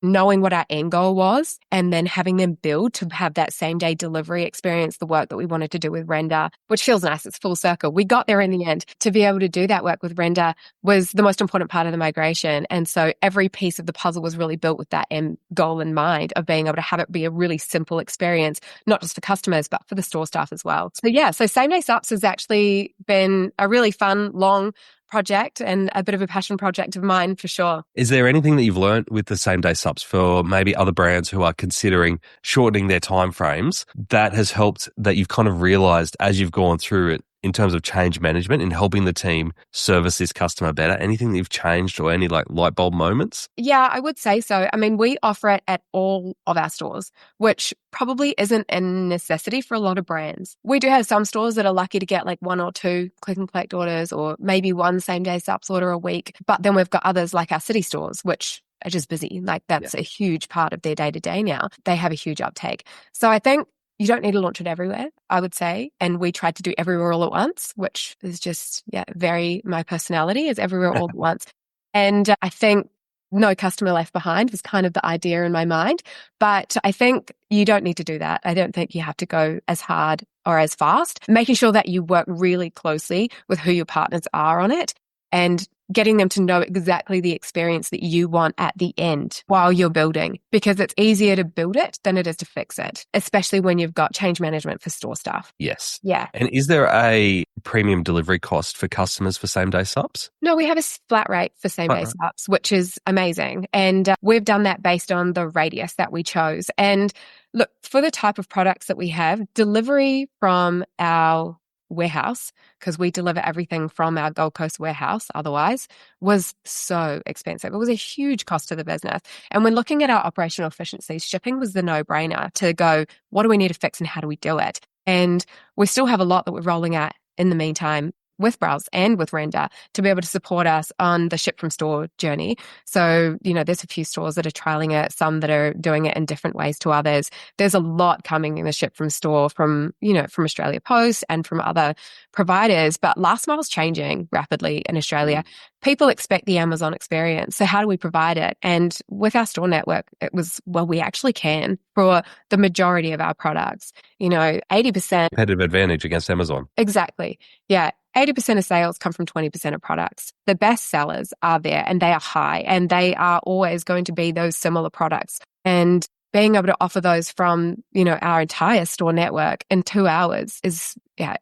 knowing what our end goal was and then having them build to have that same day delivery experience, the work that we wanted to do with Render, which feels nice. It's full circle. We got there in the end. To be able to do that work with Render was the most important part of the migration. And so every piece of the puzzle was really built with that end goal in mind of being able to have it be a really simple experience, not just for customers, but for the store staff as well. So same day subs has actually been a really fun, long project and a bit of a passion project of mine for sure. Is there anything that you've learned with the same day subs for maybe other brands who are considering shortening their timeframes that has helped, that you've kind of realized as you've gone through it in terms of change management and helping the team service this customer better? Anything that you've changed or any light bulb moments? Yeah, I would say so. I mean, we offer it at all of our stores, which probably isn't a necessity for a lot of brands. We do have some stores that are lucky to get like 1 or 2 click and collect orders or maybe 1 same day subs order a week. But then we've got others like our city stores, which are just busy. Like that's a huge part of their day to day now. They have a huge uptake. So I think you don't need to launch it everywhere, I would say. And we tried to do everywhere all at once, which is just, very my personality is everywhere all at once. And I think no customer left behind was kind of the idea in my mind. But I think you don't need to do that. I don't think you have to go as hard or as fast. Making sure that you work really closely with who your partners are on it and getting them to know exactly the experience that you want at the end while you're building, because it's easier to build it than it is to fix it, especially when you've got change management for store staff. Yes. Yeah. And is there a premium delivery cost for customers for same day subs? No, we have a flat rate for same day subs, which is amazing. And we've done that based on the radius that we chose. And look, for the type of products that we have, delivery from our warehouse, because we deliver everything from our Gold Coast warehouse otherwise, was so expensive. It was a huge cost to the business. And when looking at our operational efficiencies, shipping was the no-brainer to go, what do we need to fix and how do we do it? And we still have a lot that we're rolling out in the meantime with Browse and with Render to be able to support us on the ship from store journey. So, there's a few stores that are trialing it, some that are doing it in different ways to others. There's a lot coming in the ship from store from Australia Post and from other providers, but last mile's changing rapidly in Australia. People expect the Amazon experience. So how do we provide it? And with our store network, it was, we actually can for the majority of our products, 80%. Competitive advantage against Amazon. Exactly. Yeah. 80% of sales come from 20% of products. The best sellers are there and they are high and they are always going to be those similar products. And being able to offer those from, our entire store network in 2 hours is,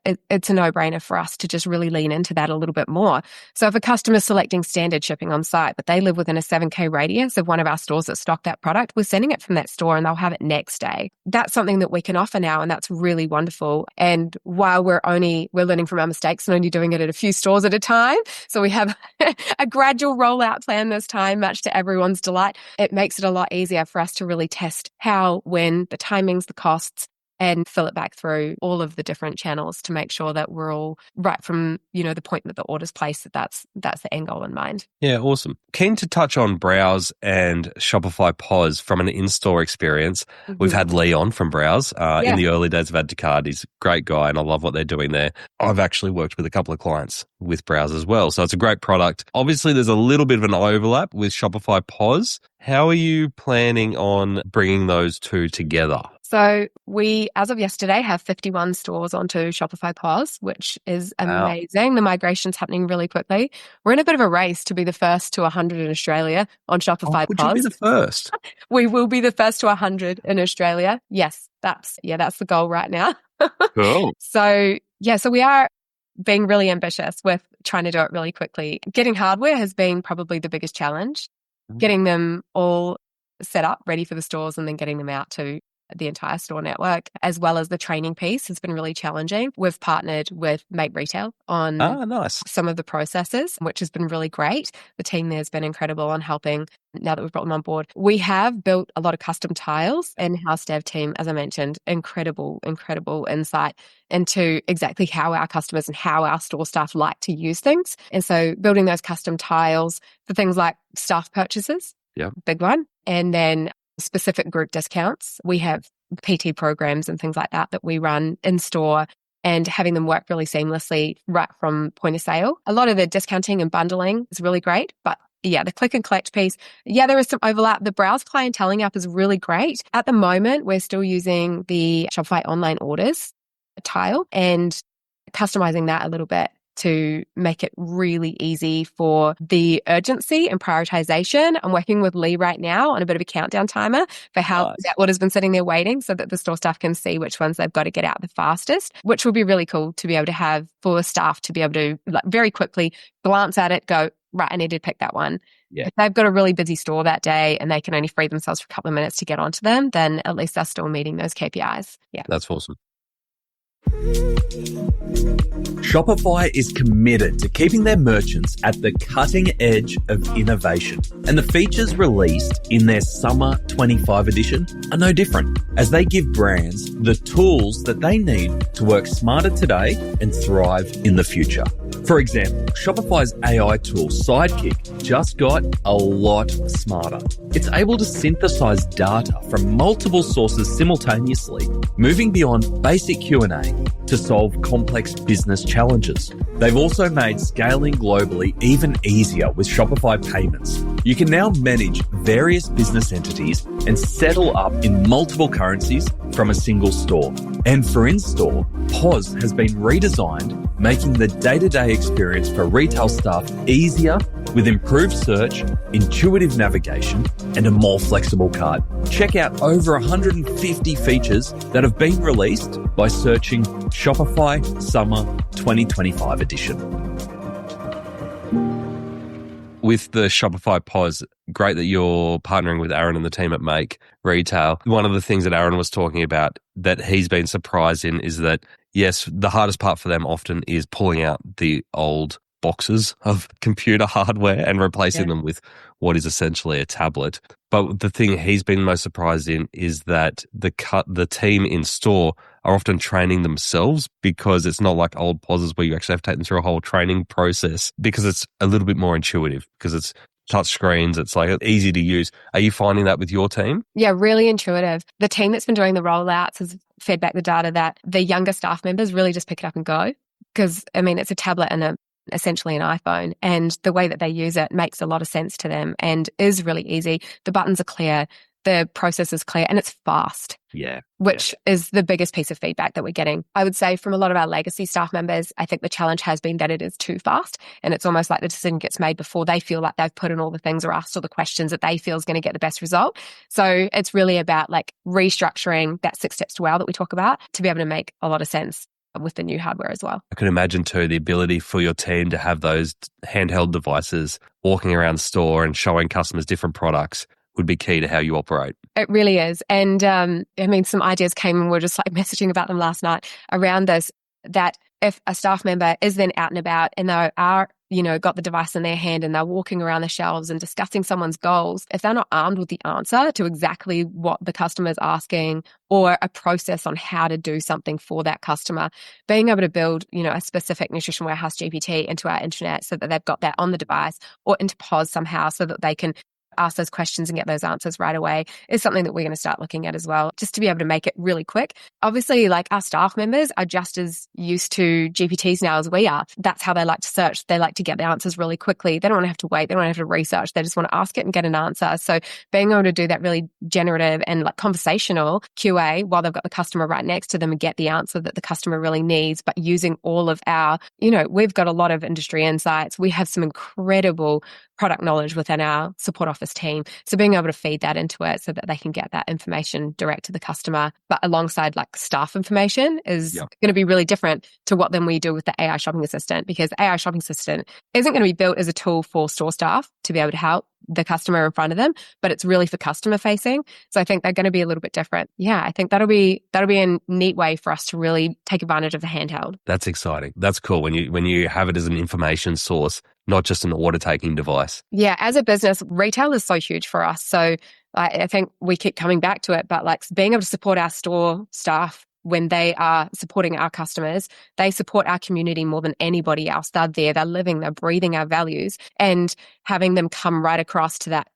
it's a no-brainer for us to just really lean into that a little bit more. So if a customer's selecting standard shipping on site, but they live within a 7K radius of one of our stores that stock that product, we're sending it from that store and they'll have it next day. That's something that we can offer now, and that's really wonderful. And while we're learning from our mistakes and only doing it at a few stores at a time, so we have a gradual rollout plan this time, much to everyone's delight, it makes it a lot easier for us to really test how, when, the timings, the costs, and fill it back through all of the different channels to make sure that we're all right from, the point that the order's placed, that's the end goal in mind. Yeah, awesome. Keen to touch on Browse and Shopify POS from an in-store experience. We've had Leon from Browse in the early days of Add to Cart. He's a great guy and I love what they're doing there. I've actually worked with a couple of clients with Browse as well. So it's a great product. Obviously, there's a little bit of an overlap with Shopify POS. How are you planning on bringing those two together? So we, as of yesterday, have 51 stores onto Shopify POS, which is amazing. Wow. The migration's happening really quickly. We're in a bit of a race to be the first to 100 in Australia on Shopify POS. Would you be the first? We will be the first to 100 in Australia. Yes, that's the goal right now. Cool. So we are being really ambitious with trying to do it really quickly. Getting hardware has been probably the biggest challenge. Getting them all set up, ready for the stores, and then getting them out to the entire store network, as well as the training piece has been really challenging. We've partnered with Make Retail on some of the processes, which has been really great. The team there has been incredible on helping now that we've brought them on board. We have built a lot of custom tiles. In-house dev team, as I mentioned, incredible insight into exactly how our customers and how our store staff like to use things. And so building those custom tiles for things like staff purchases, big one. And then specific group discounts. We have PT programs and things like that we run in store and having them work really seamlessly right from point of sale. A lot of the discounting and bundling is really great, but the click and collect piece, there is some overlap. The Browse clienteling app is really great. At the moment, we're still using the Shopify online orders tile and customizing that a little bit to make it really easy for the urgency and prioritization. I'm working with Lee right now on a bit of a countdown timer for how that order's been sitting there waiting so that the store staff can see which ones they've got to get out the fastest, which will be really cool to be able to have for staff to be able to very quickly glance at it, go, right, I need to pick that one. Yeah. If they've got a really busy store that day and they can only free themselves for a couple of minutes to get onto them, then at least they're still meeting those KPIs. Yeah. That's awesome. Shopify is committed to keeping their merchants at the cutting edge of innovation, and the features released in their Summer 25 edition are no different, as they give brands the tools that they need to work smarter today and thrive in the future. For example, Shopify's AI tool Sidekick just got a lot smarter. It's able to synthesize data from multiple sources simultaneously, moving beyond basic Q&A to solve complex business challenges. They've also made scaling globally even easier with Shopify Payments. You can now manage various business entities and settle up in multiple currencies from a single store. And for in-store, POS has been redesigned, making the day-to-day experience for retail staff easier with improved search, intuitive navigation, and a more flexible cart. Check out over 150 features that have been released by searching Shopify Summer 2025 edition. With the Shopify POS, great that you're partnering with Aaron and the team at Make Retail. One of the things that Aaron was talking about that he's been surprised in is that, yes, the hardest part for them often is pulling out the old boxes of computer hardware and replacing them with what is essentially a tablet. But the thing he's been most surprised in is that the team in store are often training themselves, because it's not like old POSs where you actually have to take them through a whole training process, because it's a little bit more intuitive, because it's touch screens, it's like easy to use. Are you finding that with your team? Yeah, really intuitive. The team that's been doing the rollouts has fed back the data that the younger staff members really just pick it up and go, because it's a tablet and essentially an iPhone, and the way that they use it makes a lot of sense to them and is really easy. The buttons are clear, the process is clear, and it's fast. Which is the biggest piece of feedback that we're getting. I would say from a lot of our legacy staff members, I think the challenge has been that it is too fast, and it's almost like the decision gets made before they feel like they've put in all the things or asked all the questions that they feel is going to get the best result. So it's really about restructuring that 6 steps to wow that we talk about to be able to make a lot of sense with the new hardware as well. I can imagine too the ability for your team to have those handheld devices walking around the store and showing customers different products would be key to how you operate. It really is. And some ideas came, and we were just messaging about them last night around this, that if a staff member is then out and about and they are got the device in their hand and they're walking around the shelves and discussing someone's goals, if they're not armed with the answer to exactly what the customer is asking or a process on how to do something for that customer, being able to build, a specific Nutrition Warehouse GPT into our intranet so that they've got that on the device or into POS somehow so that they can ask those questions and get those answers right away is something that we're going to start looking at as well, just to be able to make it really quick. Obviously, like our staff members are just as used to GPTs now as we are. That's how they like to search. They like to get the answers really quickly. They don't want to have to wait. They don't want to have to research. They just want to ask it and get an answer. So being able to do that really generative and like conversational QA while they've got the customer right next to them and get the answer that the customer really needs, but using all of our, we've got a lot of industry insights. We have some incredible product knowledge within our support office team. So being able to feed that into it so that they can get that information direct to the customer, but alongside like staff information is going to be really different to what then we do with the AI shopping assistant, because the AI shopping assistant isn't going to be built as a tool for store staff to be able to help the customer in front of them, but it's really for customer facing. So I think they're going to be a little bit different. Yeah, I think that'll be a neat way for us to really take advantage of the handheld. That's exciting. That's cool when you have it as an information source, not just an order taking device. Yeah, as a business, retail is so huge for us. So I think we keep coming back to it, but like being able to support our store staff when they are supporting our customers, they support our community more than anybody else. They're there, they're living, they're breathing our values, and having them come right across to that,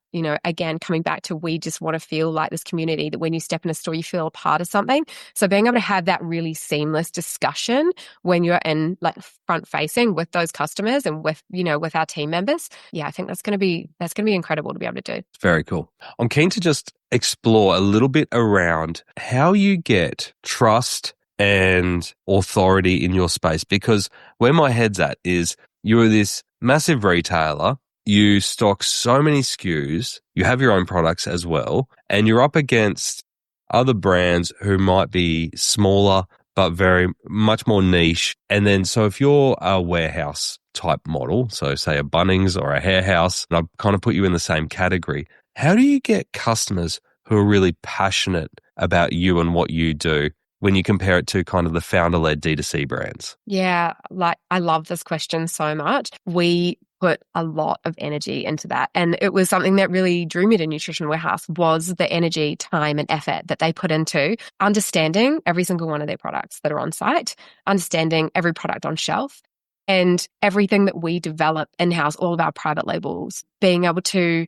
again, coming back to we just want to feel like this community that when you step in a store, you feel a part of something. So being able to have that really seamless discussion when you're in like front facing with those customers and with, with our team members. Yeah, I think that's going to be incredible to be able to do. Very cool. I'm keen to just explore a little bit around how you get trust and authority in your space, because where my head's at is you're this massive retailer. You stock so many SKUs, you have your own products as well, and you're up against other brands who might be smaller, but very much more niche. And then, so if you're a warehouse type model, so say a Bunnings or a Hair House, and I'd kind of put you in the same category, how do you get customers who are really passionate about you and what you do when you compare it to kind of the founder-led D2C brands? Yeah, like I love this question so much. We put a lot of energy into that. And it was something that really drew me to Nutrition Warehouse was the energy, time, and effort that they put into understanding every single one of their products that are on site, understanding every product on shelf, and everything that we develop in-house, all of our private labels, being able to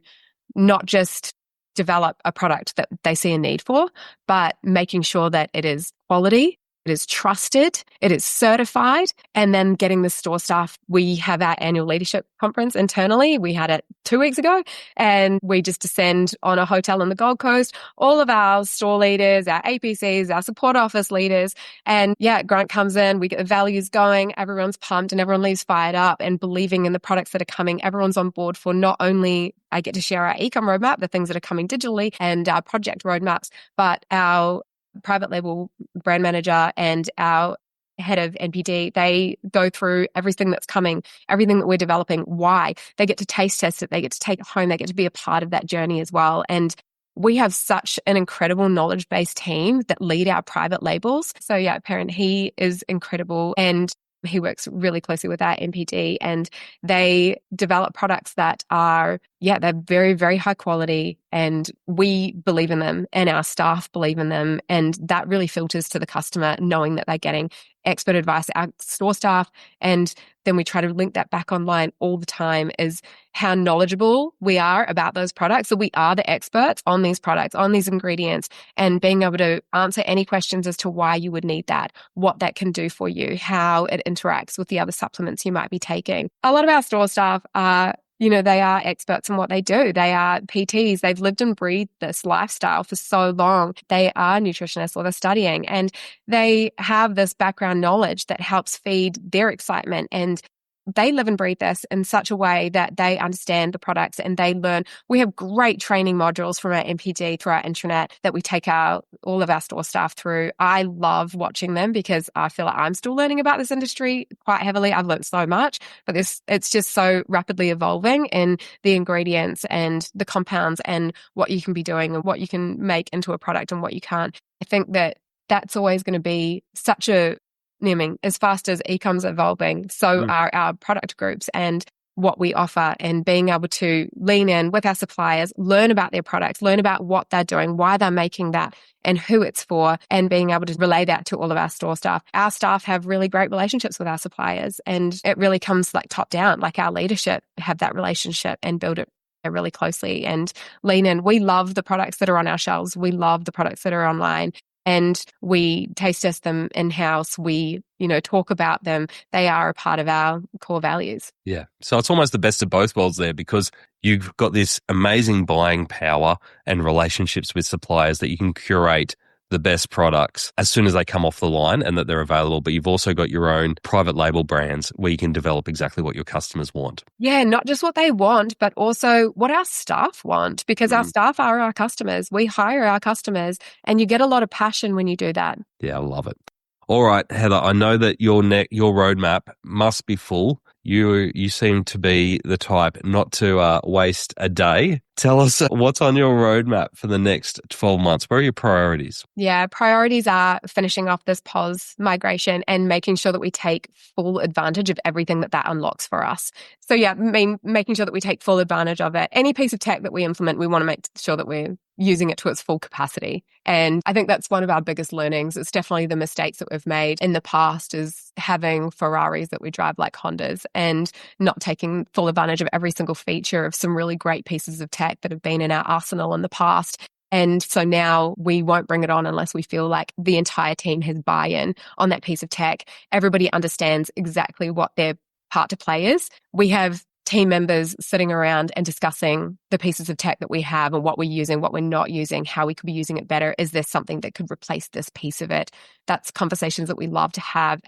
not just develop a product that they see a need for, but making sure that it is quality, it is trusted, it is certified, and then getting the store staff. We have our annual leadership conference internally. We had it 2 weeks ago, and we just descend on a hotel in the Gold Coast, all of our store leaders, our APCs, our support office leaders, and Grant comes in, we get the values going, everyone's pumped and everyone leaves fired up and believing in the products that are coming. Everyone's on board for not only I get to share our e-com roadmap, the things that are coming digitally and our project roadmaps, but our private label brand manager and our head of NPD, they go through everything that's coming, everything that we're developing, why. They get to taste test it, they get to take it home, they get to be a part of that journey as well. And we have such an incredible knowledge-based team that lead our private labels. So Perrin, he is incredible and he works really closely with our NPD, and they develop products that are, they're very, very high quality, and we believe in them and our staff believe in them. And that really filters to the customer, knowing that they're getting expert advice, our store staff. And then we try to link that back online all the time is how knowledgeable we are about those products. So we are the experts on these products, on these ingredients, and being able to answer any questions as to why you would need that, what that can do for you, how it interacts with the other supplements you might be taking. A lot of our store staff are they are experts in what they do. They are PTs. They've lived and breathed this lifestyle for so long. They are nutritionists or they're studying, and they have this background knowledge that helps feed their excitement, and they live and breathe this in such a way that they understand the products and they learn. We have great training modules from our NPD through our intranet that we take all of our store staff through. I love watching them because I feel like I'm still learning about this industry quite heavily. I've learned so much, but it's just so rapidly evolving in the ingredients and the compounds and what you can be doing and what you can make into a product and what you can't. I think that that's always going to be such a as fast as e-com's evolving, so are our product groups. And what we offer and being able to lean in with our suppliers, learn about their products, learn about what they're doing, why they're making that and who it's for, and being able to relay that to all of our store staff. Our staff have really great relationships with our suppliers, and it really comes like top down, like our leadership have that relationship and build it really closely and lean in. We love the products that are on our shelves. We love the products that are online. And we taste test them in-house. We, talk about them. They are a part of our core values. Yeah. So it's almost the best of both worlds there, because you've got this amazing buying power and relationships with suppliers that you can curate the best products as soon as they come off the line and that they're available. But you've also got your own private label brands where you can develop exactly what your customers want. Yeah, not just what they want, but also what our staff want, because our staff are our customers. We hire our customers, and you get a lot of passion when you do that. Yeah, I love it. All right, Heather, I know that your roadmap must be full. You seem to be the type not to waste a day. Tell us what's on your roadmap for the next 12 months. What are your priorities? Yeah, priorities are finishing off this POS migration and making sure that we take full advantage of everything that unlocks for us. So yeah, making sure that we take full advantage of it. Any piece of tech that we implement, we want to make sure that we're using it to its full capacity. And I think that's one of our biggest learnings. It's definitely the mistakes that we've made in the past, is having Ferraris that we drive like Hondas and not taking full advantage of every single feature of some really great pieces of tech that have been in our arsenal in the past. And so now we won't bring it on unless we feel like the entire team has buy-in on that piece of tech. Everybody understands exactly what their part to play is. We have team members sitting around and discussing the pieces of tech that we have and what we're using, what we're not using, how we could be using it better. Is there something that could replace this piece of it? That's conversations that we love to have.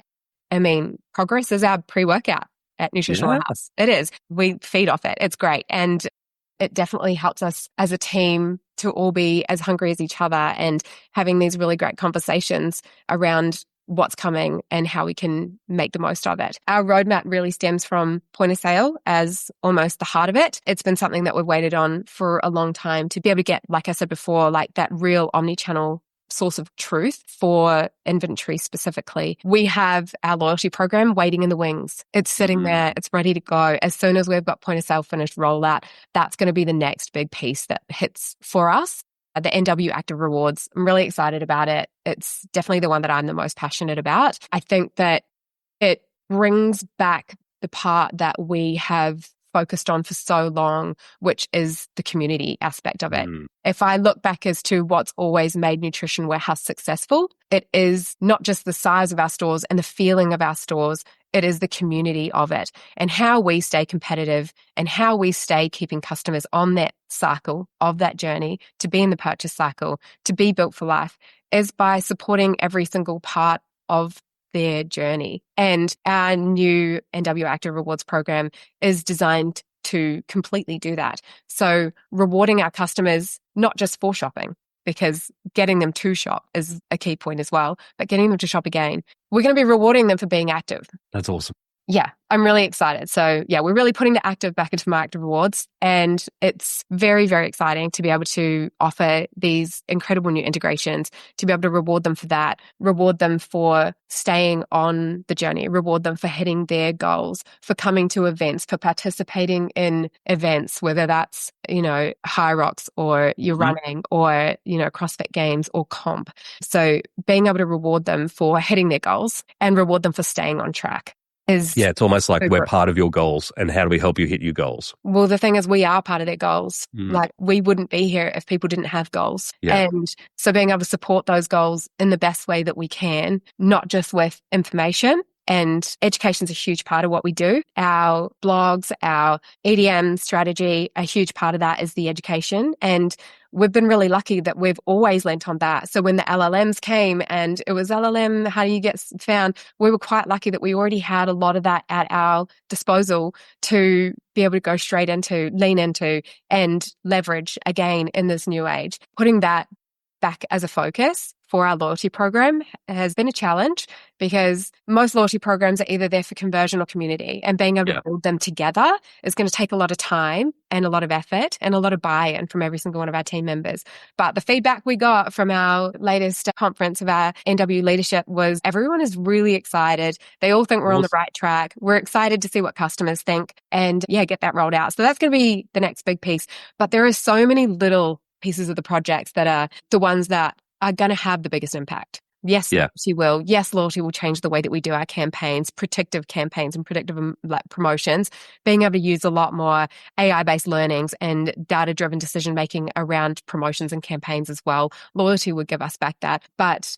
I mean, progress is our pre-workout at Nutrition Warehouse. It is. We feed off it. It's great. And it definitely helps us as a team to all be as hungry as each other and having these really great conversations around what's coming and how we can make the most of it. Our roadmap really stems from point of sale as almost the heart of it. It's been something that we've waited on for a long time to be able to get, like I said before, like that real omni-channel source of truth for inventory specifically. We have our loyalty program waiting in the wings. It's sitting there. It's ready to go. As soon as we've got point of sale finished rollout, that's going to be the next big piece that hits for us. The NW Active Rewards, I'm really excited about it. It's definitely the one that I'm the most passionate about. I think that it brings back the part that we have focused on for so long, which is the community aspect of it. If I look back as to what's always made Nutrition Warehouse successful, it is not just the size of our stores and the feeling of our stores, it is the community of it and how we stay competitive and how we stay keeping customers on that cycle of that journey to be in the purchase cycle, to be built for life, is by supporting every single part of their journey. And our new NW Active Rewards program is designed to completely do that. So rewarding our customers, not just for shopping, because getting them to shop is a key point as well, but getting them to shop again. We're going to be rewarding them for being active. That's awesome. Yeah, I'm really excited. So yeah, we're really putting the active back into my active rewards, and it's very, very exciting to be able to offer these incredible new integrations, to be able to reward them for that, reward them for staying on the journey, reward them for hitting their goals, for coming to events, for participating in events, whether that's, High Rocks or you're running or, CrossFit Games or comp. So being able to reward them for hitting their goals and reward them for staying on track. It's almost like we're part of your goals, and how do we help you hit your goals? Well, the thing is, we are part of their goals. Like, we wouldn't be here if people didn't have goals. And so being able to support those goals in the best way that we can, not just with information. And education is a huge part of what we do. Our blogs, our EDM strategy, a huge part of that is the education. And we've been really lucky that we've always lent on that. So when the LLMs came and it was LLM, how do you get found? We were quite lucky that we already had a lot of that at our disposal to be able to go straight into, lean into, and leverage again in this new age. Putting that back as a focus for our loyalty program has been a challenge because most loyalty programs are either there for conversion or community, and being able to build them together is going to take a lot of time and a lot of effort and a lot of buy-in from every single one of our team members. But the feedback we got from our latest conference of our NW leadership was everyone is really excited. They all think we're on the right track. We're excited to see what customers think and get that rolled out. So that's going to be the next big piece. But there are so many little pieces of the projects that are the ones that are going to have the biggest impact. Yes, loyalty will. Yes, loyalty will change the way that we do our campaigns, predictive campaigns and predictive promotions, being able to use a lot more AI-based learnings and data-driven decision-making around promotions and campaigns as well. Loyalty would give us back that. But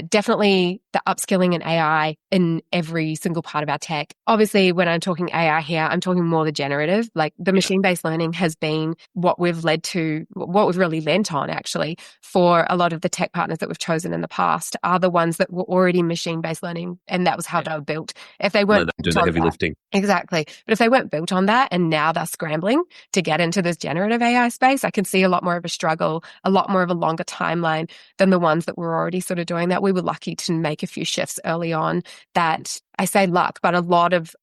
definitely the upskilling in AI in every single part of our tech. Obviously, when I'm talking AI here, I'm talking more the generative, like the machine-based learning has been what we've really lent on actually for a lot of the tech partners that we've chosen in the past are the ones that were already machine-based learning, and that was how they were built. If they weren't do the heavy lifting. Exactly. But if they weren't built on that and now they're scrambling to get into this generative AI space, I can see a lot more of a struggle, a lot more of a longer timeline than the ones that were already sort of doing that. We were lucky to make a few shifts early on that, I say luck, but a lot of,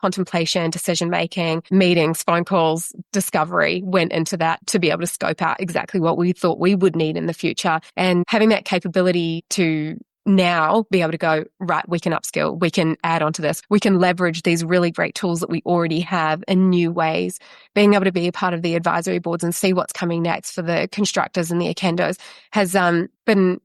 contemplation, decision-making, meetings, phone calls, discovery went into that to be able to scope out exactly what we thought we would need in the future. And having that capability to now be able to go, right, we can upskill, we can add onto this, we can leverage these really great tools that we already have in new ways. Being able to be a part of the advisory boards and see what's coming next for the constructors and the Akendos has been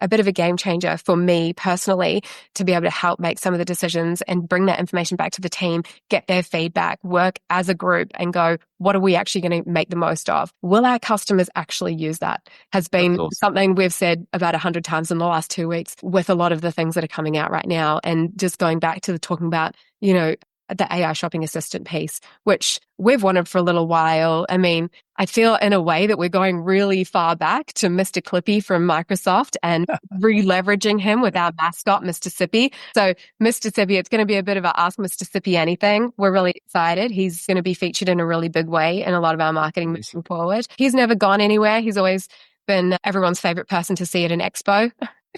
a bit of a game changer for me personally to be able to help make some of the decisions and bring that information back to the team, get their feedback, work as a group and go, what are we actually going to make the most of? Will our customers actually use that? Has been something we've said about 100 times in the last 2 weeks with a lot of the things that are coming out right now. And just going back to talking about, the AI shopping assistant piece, which we've wanted for a little while. I mean, I feel in a way that we're going really far back to Mr. Clippy from Microsoft and re-leveraging him with our mascot, Mr. Sippy. So Mr. Sippy, it's going to be a bit of a Ask Mr. Sippy Anything. We're really excited. He's going to be featured in a really big way in a lot of our marketing moving forward. He's never gone anywhere. He's always been everyone's favorite person to see at an expo.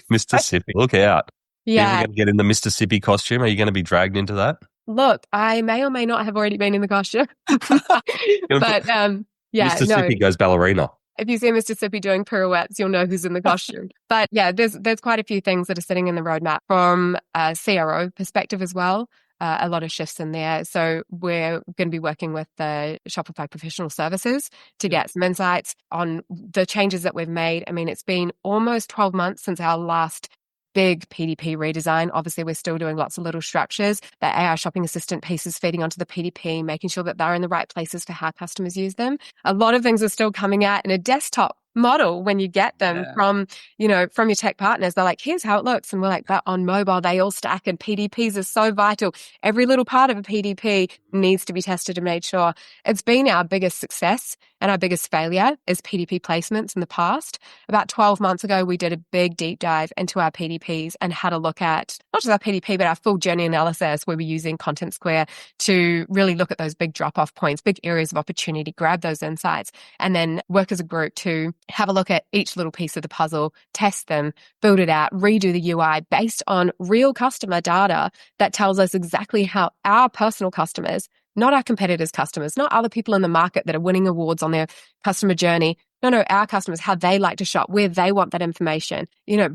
Mr. Sippy, look out. Yeah. Are you ever going to get in the Mr. Sippy costume? Are you going to be dragged into that? Look, I may or may not have already been in the costume, but Mr. Sippy goes ballerina. If you see Mr. Sippy doing pirouettes, you'll know who's in the costume. But there's quite a few things that are sitting in the roadmap from a CRO perspective as well. A lot of shifts in there. So we're going to be working with the Shopify professional services to get some insights on the changes that we've made. I mean, it's been almost 12 months since our last big PDP redesign. Obviously, we're still doing lots of little structures. The AI shopping assistant piece is feeding onto the PDP, making sure that they're in the right places for how customers use them. A lot of things are still coming out in a desktop model when you get them from your tech partners. They're like, here's how it looks. And we're like, but on mobile, they all stack and PDPs are so vital. Every little part of a PDP needs to be tested and made sure. It's been our biggest success and our biggest failure is PDP placements in the past. About 12 months ago, we did a big deep dive into our PDPs and had a look at not just our PDP, but our full journey analysis where we're using Content Square to really look at those big drop-off points, big areas of opportunity, grab those insights, and then work as a group to have a look at each little piece of the puzzle, test them, build it out, redo the UI based on real customer data that tells us exactly how our personal customers, not our competitors' customers, not other people in the market that are winning awards on their customer journey. No, our customers, how they like to shop, where they want that information,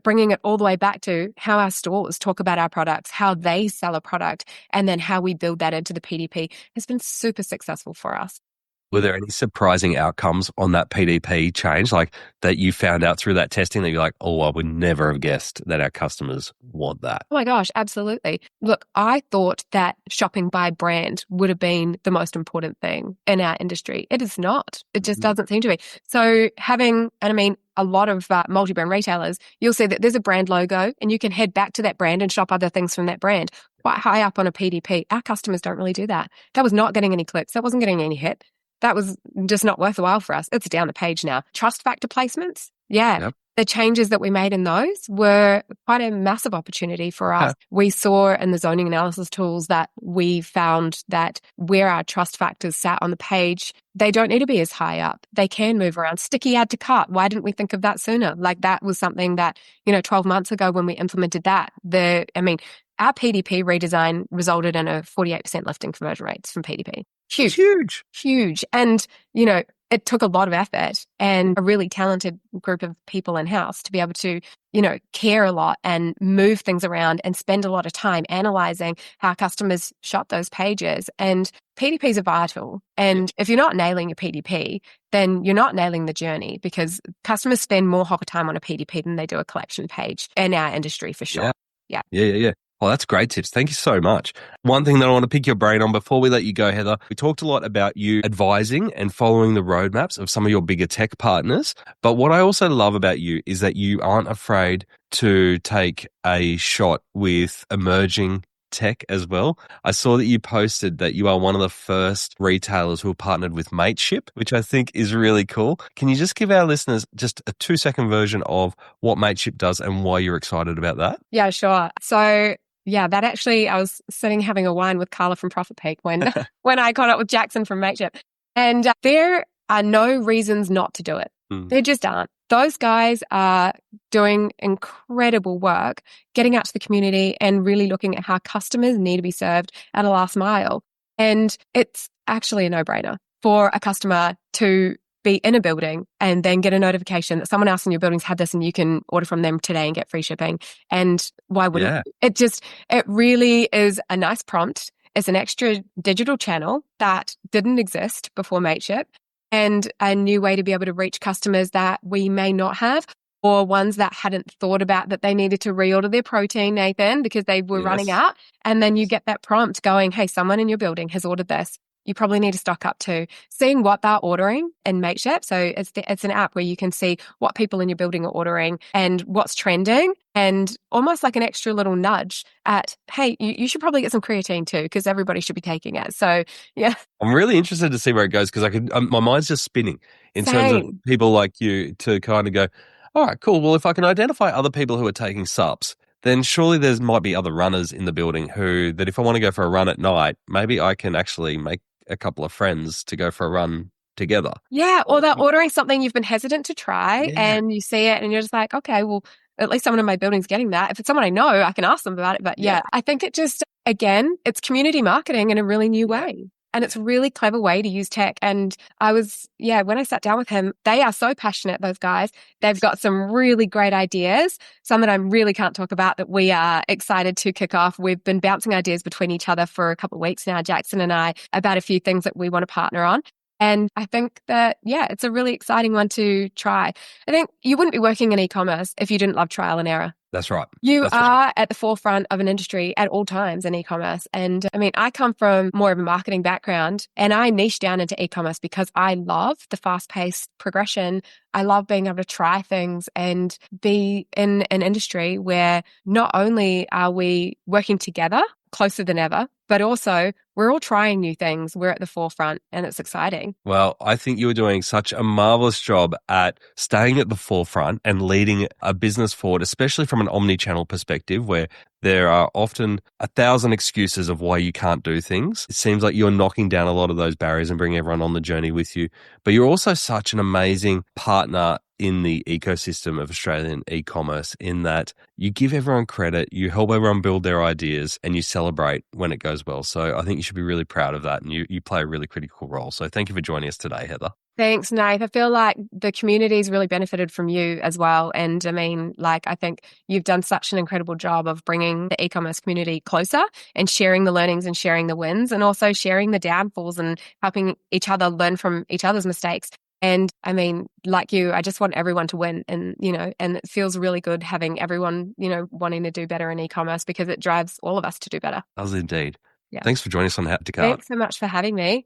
bringing it all the way back to how our stores talk about our products, how they sell a product, and then how we build that into the PDP has been super successful for us. Were there any surprising outcomes on that PDP change, like that you found out through that testing that you're like, oh, I would never have guessed that our customers want that? Oh my gosh, absolutely. Look, I thought that shopping by brand would have been the most important thing in our industry. It is not. It just doesn't seem to be. So a lot of multi-brand retailers, you'll see that there's a brand logo and you can head back to that brand and shop other things from that brand. Quite high up on a PDP. Our customers don't really do that. That was not getting any clicks. That wasn't getting any hit. That was just not worthwhile for us. It's down the page now. Trust factor placements. Yeah. Yep. the changes that we made in those were quite a massive opportunity for us. We saw in the zoning analysis tools that we found that where our trust factors sat on the page, they don't need to be as high up. They can move around. Sticky add to cart. Why didn't we think of that sooner? Like that was something that, 12 months ago when we implemented that, our PDP redesign resulted in a 48% lift in conversion rates from PDP. Huge. And, it took a lot of effort and a really talented group of people in-house to be able to, care a lot and move things around and spend a lot of time analyzing how customers shop those pages. And PDPs are vital. And if you're not nailing your PDP, then you're not nailing the journey, because customers spend more hopper time on a PDP than they do a collection page in our industry for sure. Yeah. Well, that's great tips. Thank you so much. One thing that I want to pick your brain on before we let you go, Heather, we talked a lot about you advising and following the roadmaps of some of your bigger tech partners. But what I also love about you is that you aren't afraid to take a shot with emerging tech as well. I saw that you posted that you are one of the first retailers who partnered with Mateship, which I think is really cool. Can you just give our listeners just a 2-second version of what Mateship does and why you're excited about that? Yeah, sure. So that actually, I was sitting having a wine with Carla from Profit Peak when I caught up with Jackson from Mateship. And there are no reasons not to do it. There just aren't. Those guys are doing incredible work, getting out to the community and really looking at how customers need to be served at a last mile. And it's actually a no-brainer for a customer to be in a building and then get a notification that someone else in your building's had this and you can order from them today and get free shipping. And why wouldn't you? It really is a nice prompt. It's an extra digital channel that didn't exist before Mateship, and a new way to be able to reach customers that we may not have, or ones that hadn't thought about that they needed to reorder their protein, Nathan, because they were running out. And then you get that prompt going, hey, someone in your building has ordered this. You probably need to stock up too. Seeing what they're ordering in Mateship. So it's an app where you can see what people in your building are ordering and what's trending, and almost like an extra little nudge at, hey, you should probably get some creatine too, because everybody should be taking it. So, yeah. I'm really interested to see where it goes, because my mind's just spinning in terms of people like you to kind of go, all right, cool. Well, if I can identify other people who are taking subs, then surely there might be other runners in the building that if I want to go for a run at night, maybe I can actually make a couple of friends to go for a run together. Yeah, or they're ordering something you've been hesitant to try and you see it and you're just like, okay, well, at least someone in my building's getting that. If it's someone I know, I can ask them about it. But I think it just, again, it's community marketing in a really new way. And it's a really clever way to use tech. And I was, when I sat down with him, they are so passionate, those guys. They've got some really great ideas, some that I really can't talk about, that we are excited to kick off. We've been bouncing ideas between each other for a couple of weeks now, Jackson and I, about a few things that we want to partner on. And I think that, it's a really exciting one to try. I think you wouldn't be working in e-commerce if you didn't love trial and error. That's right. You are at the forefront of an industry at all times in e-commerce. And I come from more of a marketing background, and I niche down into e-commerce because I love the fast-paced progression. I love being able to try things and be in an industry where not only are we working together closer than ever, but also we're all trying new things. We're at the forefront and it's exciting. Well, I think you were doing such a marvelous job at staying at the forefront and leading a business forward, especially from an omni-channel perspective, where there are often 1,000 excuses of why you can't do things. It seems like you're knocking down a lot of those barriers and bringing everyone on the journey with you. But you're also such an amazing partner in the ecosystem of Australian e-commerce, in that you give everyone credit, you help everyone build their ideas, and you celebrate when it goes well. So I think you should be really proud of that, and you play a really critical role. So thank you for joining us today, Heather. Thanks, Nath. I feel like the community's really benefited from you as well. And I think you've done such an incredible job of bringing the e-commerce community closer and sharing the learnings and sharing the wins, and also sharing the downfalls and helping each other learn from each other's mistakes. And like you, I just want everyone to win. And, and it feels really good having everyone, wanting to do better in e-commerce, because it drives all of us to do better. Does indeed. Yeah. Thanks for joining us on Add to Cart. Thanks so much for having me.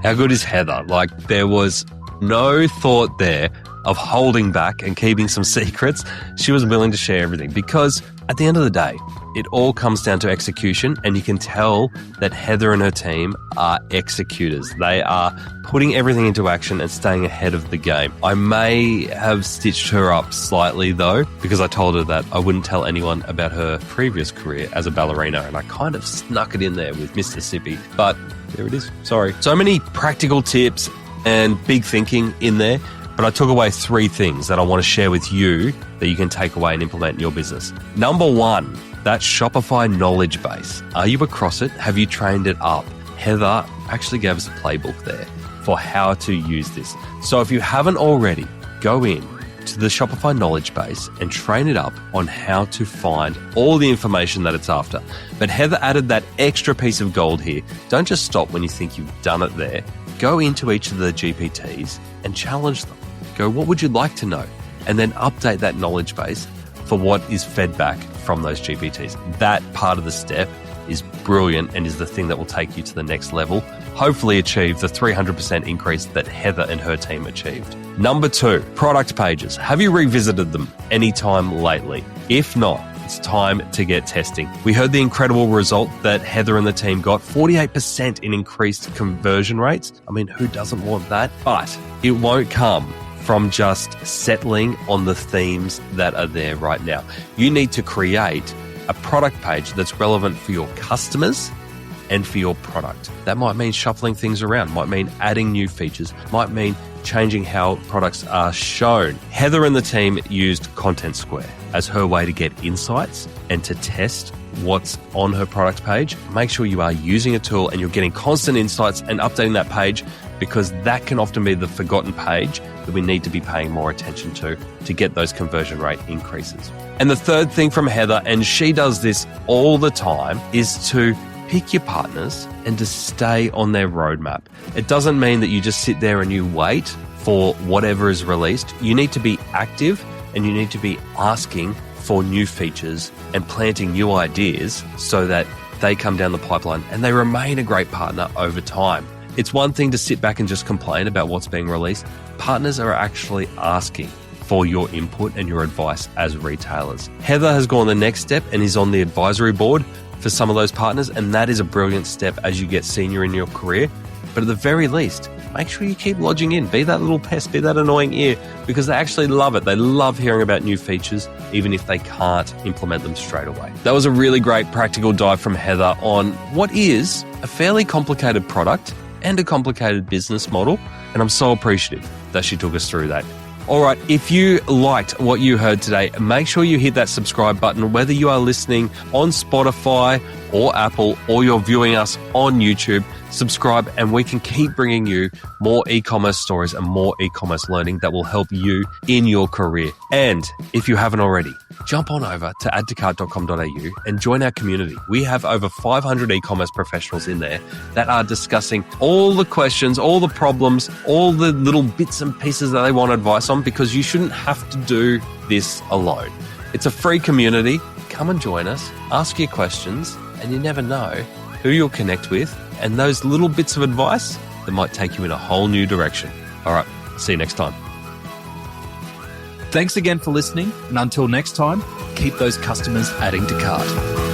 How good is Heather? Like, there was no thought there of holding back and keeping some secrets. She was willing to share everything, because At the end of the day, it all comes down to execution, and you can tell that Heather and her team are executors. They are putting everything into action and staying ahead of the game. I may have stitched her up slightly though, because I told her that I wouldn't tell anyone about her previous career as a ballerina, and I kind of snuck it in there with Mississippi, but there it is. Sorry. So many practical tips and big thinking in there, but I took away 3 things that I want to share with you that you can take away and implement in your business. Number 1, that Shopify knowledge base. Are you across it? Have you trained it up? Heather actually gave us a playbook there for how to use this. So if you haven't already, go in to the Shopify knowledge base and train it up on how to find all the information that it's after. But Heather added that extra piece of gold here. Don't just stop when you think you've done it there. Go into each of the GPTs and challenge them. Go, what would you like to know? And then update that knowledge base for what is fed back from those GPTs. That part of the step is brilliant and is the thing that will take you to the next level. Hopefully achieve the 300% increase that Heather and her team achieved. Number 2, product pages. Have you revisited them anytime lately? If not, it's time to get testing. We heard the incredible result that Heather and the team got, 48% in increased conversion rates. I mean, who doesn't want that? But it won't come from just settling on the themes that are there right now. You need to create a product page that's relevant for your customers and for your product. That might mean shuffling things around, might mean adding new features, might mean changing how products are shown. Heather and the team used Content Square as her way to get insights and to test what's on her product page. Make sure you are using a tool and you're getting constant insights and updating that page, because that can often be the forgotten page that we need to be paying more attention to get those conversion rate increases. And the third thing from Heather, and she does this all the time, is to pick your partners and to stay on their roadmap. It doesn't mean that you just sit there and you wait for whatever is released. You need to be active and you need to be asking for new features and planting new ideas so that they come down the pipeline and they remain a great partner over time. It's one thing to sit back and just complain about what's being released. Partners are actually asking for your input and your advice as retailers. Heather has gone the next step and is on the advisory board for some of those partners, and that is a brilliant step as you get senior in your career. But at the very least, make sure you keep lodging in. Be that little pest, be that annoying ear, because they actually love it. They love hearing about new features, even if they can't implement them straight away. That was a really great practical dive from Heather on what is a fairly complicated product and a complicated business model, and I'm so appreciative that she took us through that. All right, if you liked what you heard today, make sure you hit that subscribe button, whether you are listening on Spotify or Apple, or you're viewing us on YouTube. Subscribe and we can keep bringing you more e-commerce stories and more e-commerce learning that will help you in your career. And if you haven't already, jump on over to addtocart.com.au and join our community. We have over 500 e-commerce professionals in there that are discussing all the questions, all the problems, all the little bits and pieces that they want advice on, because you shouldn't have to do this alone. It's a free community. Come and join us, ask your questions, and you never know who you'll connect with and those little bits of advice that might take you in a whole new direction. All right, see you next time. Thanks again for listening, and until next time, keep those customers adding to cart.